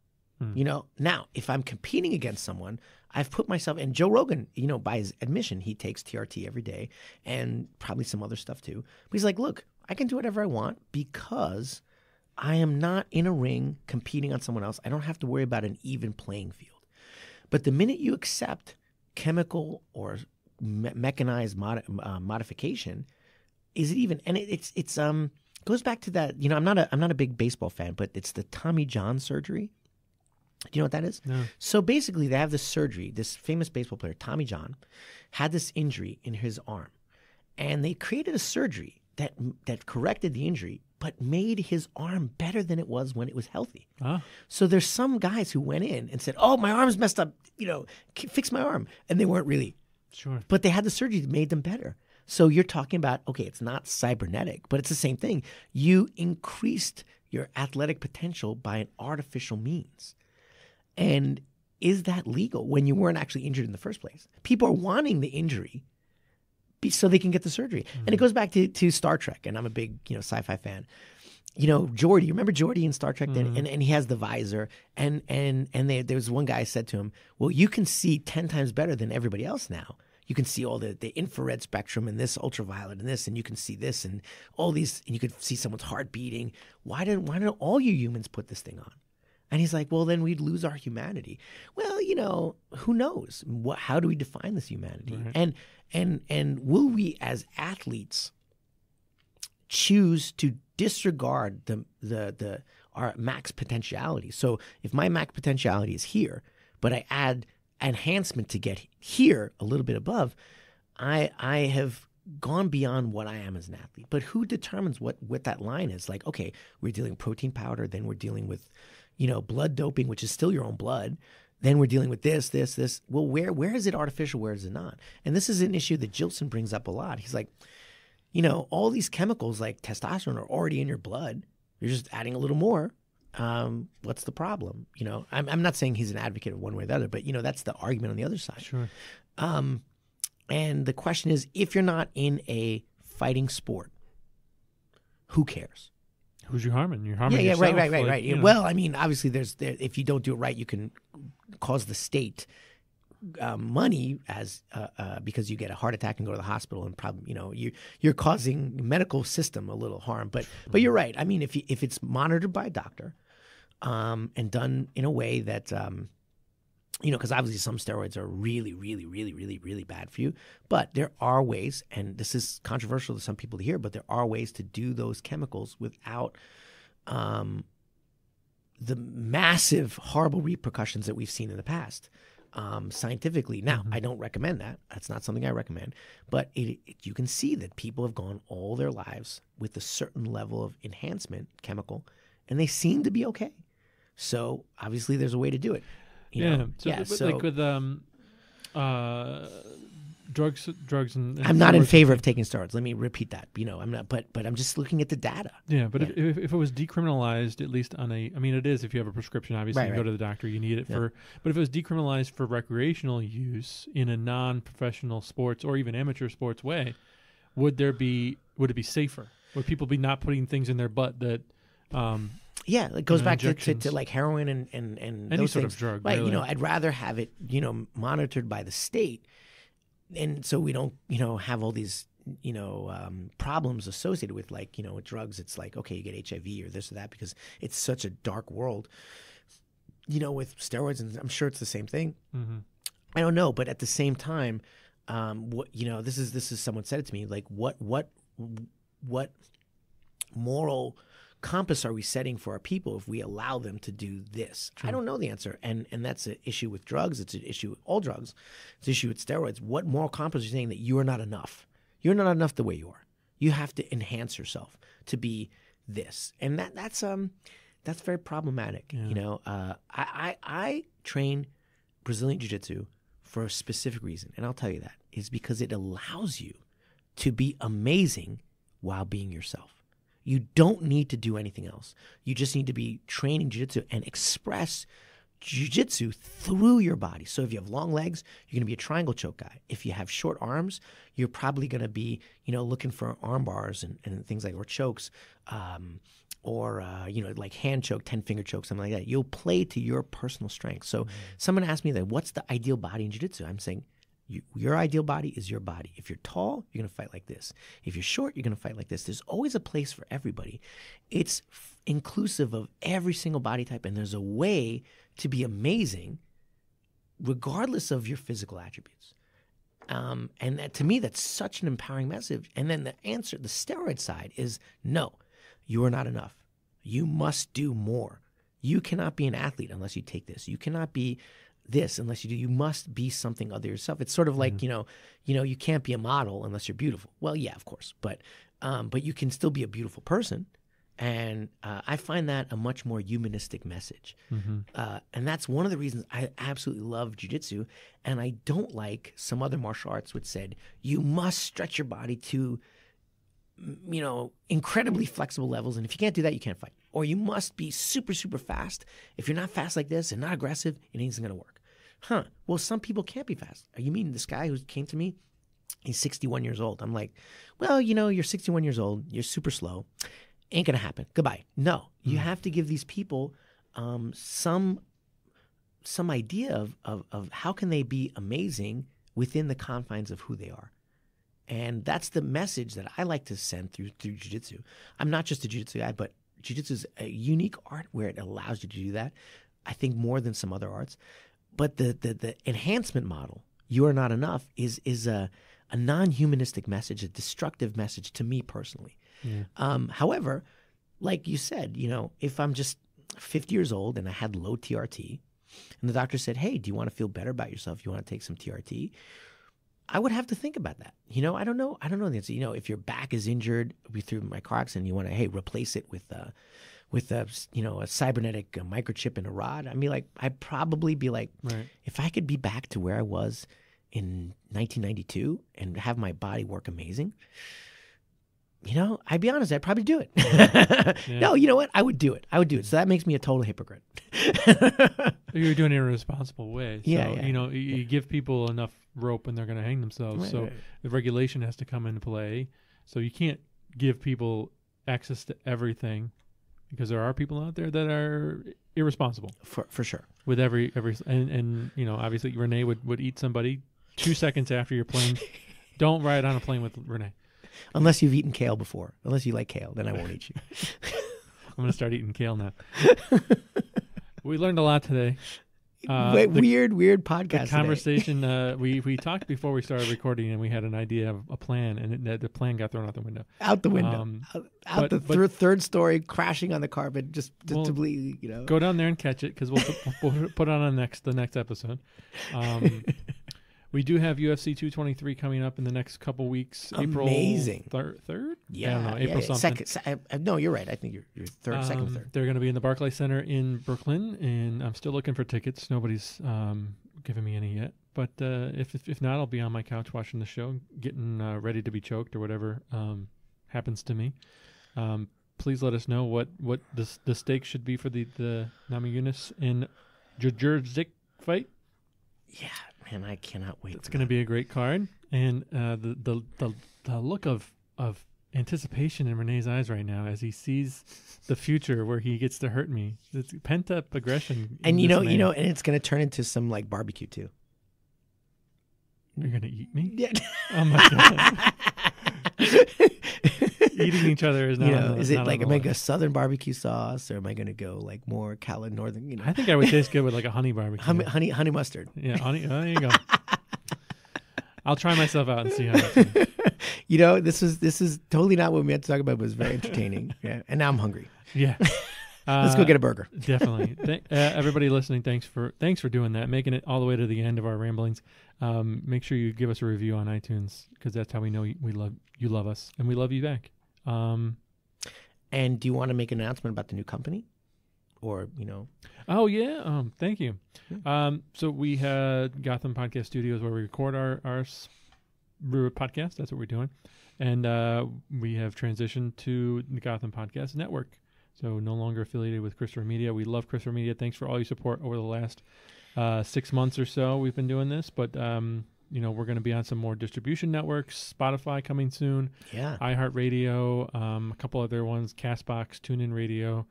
Now, if I'm competing against someone, I've put myself, and Joe Rogan, by his admission, he takes TRT every day and probably some other stuff too. But he's like, look, I can do whatever I want because I am not in a ring competing on someone else. I don't have to worry about an even playing field. But the minute you accept chemical or mechanized modification, is it even? And it's goes back to that. I'm not a big baseball fan, but it's the Tommy John surgery. Do you know what that is? No. So basically, they have this surgery. This famous baseball player, Tommy John, had this injury in his arm, and they created a surgery that corrected the injury, but made his arm better than it was when it was healthy. Ah. So there's some guys who went in and said, "Oh, my arm's messed up. Fix my arm," and they weren't really. Sure. But they had the surgery that made them better. So you're talking about, okay, it's not cybernetic, but it's the same thing. You increased your athletic potential by an artificial means. And is that legal when you weren't actually injured in the first place? People are wanting the injury so they can get the surgery. Mm-hmm. And it goes back to Star Trek, and I'm a big sci-fi fan. Geordi, you remember Geordi in Star Trek? Mm-hmm. And he has the visor, and there was one guy said to him, well, you can see 10 times better than everybody else now. You can see all the infrared spectrum and this ultraviolet and this, and you can see this and all these, and you could see someone's heart beating. Why don't all you humans put this thing on? And he's like, well, then we'd lose our humanity. Well, who knows? How do we define this humanity? Right. And will we as athletes choose to disregard our max potentiality? So if my max potentiality is here, but I add enhancement to get here a little bit above, I have gone beyond what I am as an athlete. But who determines what that line is? Like, okay, we're dealing with protein powder, then we're dealing with blood doping, which is still your own blood. Then we're dealing with this. Well, where is it artificial? Where is it not? And this is an issue that Jilson brings up a lot. He's like, all these chemicals like testosterone are already in your blood. You're just adding a little more. What's the problem? I'm not saying he's an advocate of one way or the other, but that's the argument on the other side. Sure. And the question is, if you're not in a fighting sport, who cares? Who's you harming? You're harming yourself. Right. Well, I mean, obviously, if you don't do it right, you can cause the state money because you get a heart attack and go to the hospital, and probably you're causing the medical system a little harm. But you're right. I mean, if it's monitored by a doctor and done in a way that because obviously some steroids are really, really, really, really, really bad for you. But there are ways, and this is controversial to some people to hear, but there are ways to do those chemicals without the massive, horrible repercussions that we've seen in the past. Scientifically. Now, I don't recommend that. That's not something I recommend. But you can see that people have gone all their lives with a certain level of enhancement chemical, and they seem to be okay. So obviously there's a way to do it. So like with drugs and I'm not in favor of taking steroids. Let me repeat that. I'm not, but I'm just looking at the data. Yeah, but if it was decriminalized, at least it is if you have a prescription, obviously you go to the doctor, you need it for. But if it was decriminalized for recreational use in a non-professional sports or even amateur sports way, would it be safer? Would people be not putting things in their butt that? Yeah, it goes back to like heroin and any those sort things. of drug. Right, really. I'd rather have it, monitored by the state, and so we don't, have all these, problems associated with with drugs. It's like, okay, you get HIV or this or that because it's such a dark world. With steroids, and I'm sure it's the same thing. Mm-hmm. I don't know, but at the same time, this is someone said it to me, like what moral compass are we setting for our people if we allow them to do this? True. I don't know the answer, and that's an issue with drugs. It's an issue with all drugs. It's an issue with steroids. What moral compass are you saying that you are not enough? You're not enough the way you are. You have to enhance yourself to be this, and that's very problematic. Yeah. I train Brazilian Jiu-Jitsu for a specific reason, and I'll tell you that is because it allows you to be amazing while being yourself. You don't need to do anything else. You just need to be training jiu-jitsu and express jiu-jitsu through your body. So if you have long legs, you're going to be a triangle choke guy. If you have short arms, you're probably going to be, looking for arm bars and things like, or chokes, or like hand choke, 10-finger choke, something like that. You'll play to your personal strength. So someone asked me that, what's the ideal body in jiu-jitsu? I'm saying, your ideal body is your body. If you're tall, you're going to fight like this. If you're short, you're going to fight like this. There's always a place for everybody. It's inclusive of every single body type, and there's a way to be amazing regardless of your physical attributes. And that, to me, that's such an empowering message. And then the answer, the steroid side, is no, you are not enough. You must do more. You cannot be an athlete unless you take this. You cannot be this unless you do. You must be something other yourself. It's sort of like, you can't be a model unless you're beautiful. Well, yeah, of course, but you can still be a beautiful person, And I find that a much more humanistic message. And that's one of the reasons I absolutely love jiu-jitsu. And I don't like some other martial arts which said, you must stretch your body to, incredibly flexible levels. And if you can't do that, you can't fight. Or you must be super, super fast. If you're not fast like this and not aggressive, it ain't going to work. Well, some people can't be fast. You mean this guy who came to me? He's 61 years old. I'm like, well, you're 61 years old. You're super slow. Ain't going to happen. Goodbye. No, you have to give these people some idea of how can they be amazing within the confines of who they are. And that's the message that I like to send through jiu-jitsu. I'm not just a jiu-jitsu guy, but jiu-jitsu is a unique art where it allows you to do that, I think more than some other arts. But the enhancement model, you are not enough, is a non-humanistic message, a destructive message to me personally. Yeah. However, like you said, if I'm just 50 years old and I had low TRT, and the doctor said, hey, do you want to feel better about yourself? You want to take some TRT? I would have to think about that. I don't know the answer. If your back is injured through my car accident, you want to, replace it with a cybernetic microchip and a rod. I mean, I'd probably be like, right. If I could be back to where I was in 1992 and have my body work amazing, I'd be honest, I'd probably do it. Yeah. No, you know what? I would do it. So that makes me a total hypocrite. You're doing it in a responsible way. So, yeah. You give people enough rope and they're going to hang themselves. Right, so the regulation has to come into play. So you can't give people access to everything because there are people out there that are irresponsible. For sure. With every and obviously Rene would eat somebody 2 seconds after you're playing. Don't ride on a plane with Rene. Unless you've eaten kale before. Unless you like kale, then I won't eat you. I'm going to start eating kale now. We learned a lot today. Weird podcast. The conversation, we talked before we started recording, and we had an idea of a plan, and the plan got thrown out the window. Out the window. Out the third story, crashing on the carpet, just to bleed, Go down there and catch it, because we'll put it on the next episode. We do have UFC 223 coming up in the next couple weeks. Amazing. April 3rd? Yeah. I don't know. April something. No, you're right. I think you're third, second, third. They're going to be in the Barclays Center in Brooklyn, and I'm still looking for tickets. Nobody's given me any yet. But if not, I'll be on my couch watching the show, getting ready to be choked or whatever happens to me. Please let us know what the stakes should be for the Namajunas and Jurzik fight. Yeah. Man, I cannot wait. It's going to be a great card, and the look of anticipation in Rene's eyes right now as he sees the future where he gets to hurt me. It's pent up aggression, and and it's going to turn into some barbecue too. You're going to eat me? Yeah. Oh my god. Eating each other is not. Is it am I going to go Southern barbecue sauce, or am I going to go more Northern? I think I would taste good with a honey barbecue. Honey mustard. Yeah, honey. Oh, there you go. I'll try myself out and see how that's. This is totally not what we meant to talk about, but it's very entertaining. Yeah, and now I'm hungry. Yeah. Let's go get a burger. Definitely. Everybody listening, thanks for doing that, making it all the way to the end of our ramblings. Make sure you give us a review on iTunes, because that's how we know you love us, and we love you back. And do you want to make an announcement about the new company, or Oh yeah. Thank you. So we had Gotham Podcast Studios where we record our podcast. That's what we're doing, and we have transitioned to the Gotham Podcast Network. So no longer affiliated with Christopher Media. We love Christopher Media. Thanks for all your support over the last 6 months or so. We've been doing this, but we're going to be on some more distribution networks. Spotify coming soon. Yeah. iHeartRadio. A couple other ones. Castbox, TuneIn Radio.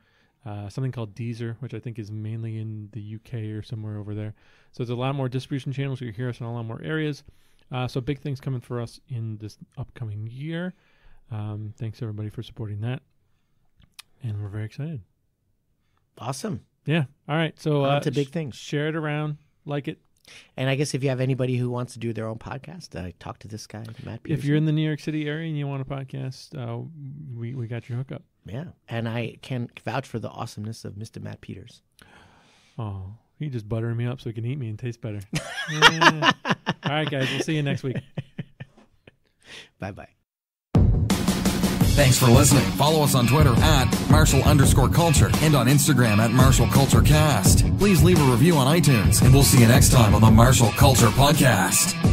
Something called Deezer, which I think is mainly in the UK or somewhere over there. So there's a lot more distribution channels. You can hear us in a lot more areas. So big things coming for us in this upcoming year. Thanks everybody for supporting that. And we're very excited. Awesome. Yeah. All right. So on to big things. Share it around. Like it. And I guess if you have anybody who wants to do their own podcast, talk to this guy, Matt Peterson. If you're in the New York City area and you want a podcast, we got your hookup. Yeah. And I can vouch for the awesomeness of Mr. Matt Peters. Oh, he just buttering me up so he can eat me and taste better. Yeah. All right, guys. We'll see you next week. Bye-bye. Thanks for listening. Follow us on Twitter at Marshall_culture and on Instagram at MarshallCultureCast. Please leave a review on iTunes, and we'll see you next time on the Marshall Culture Podcast.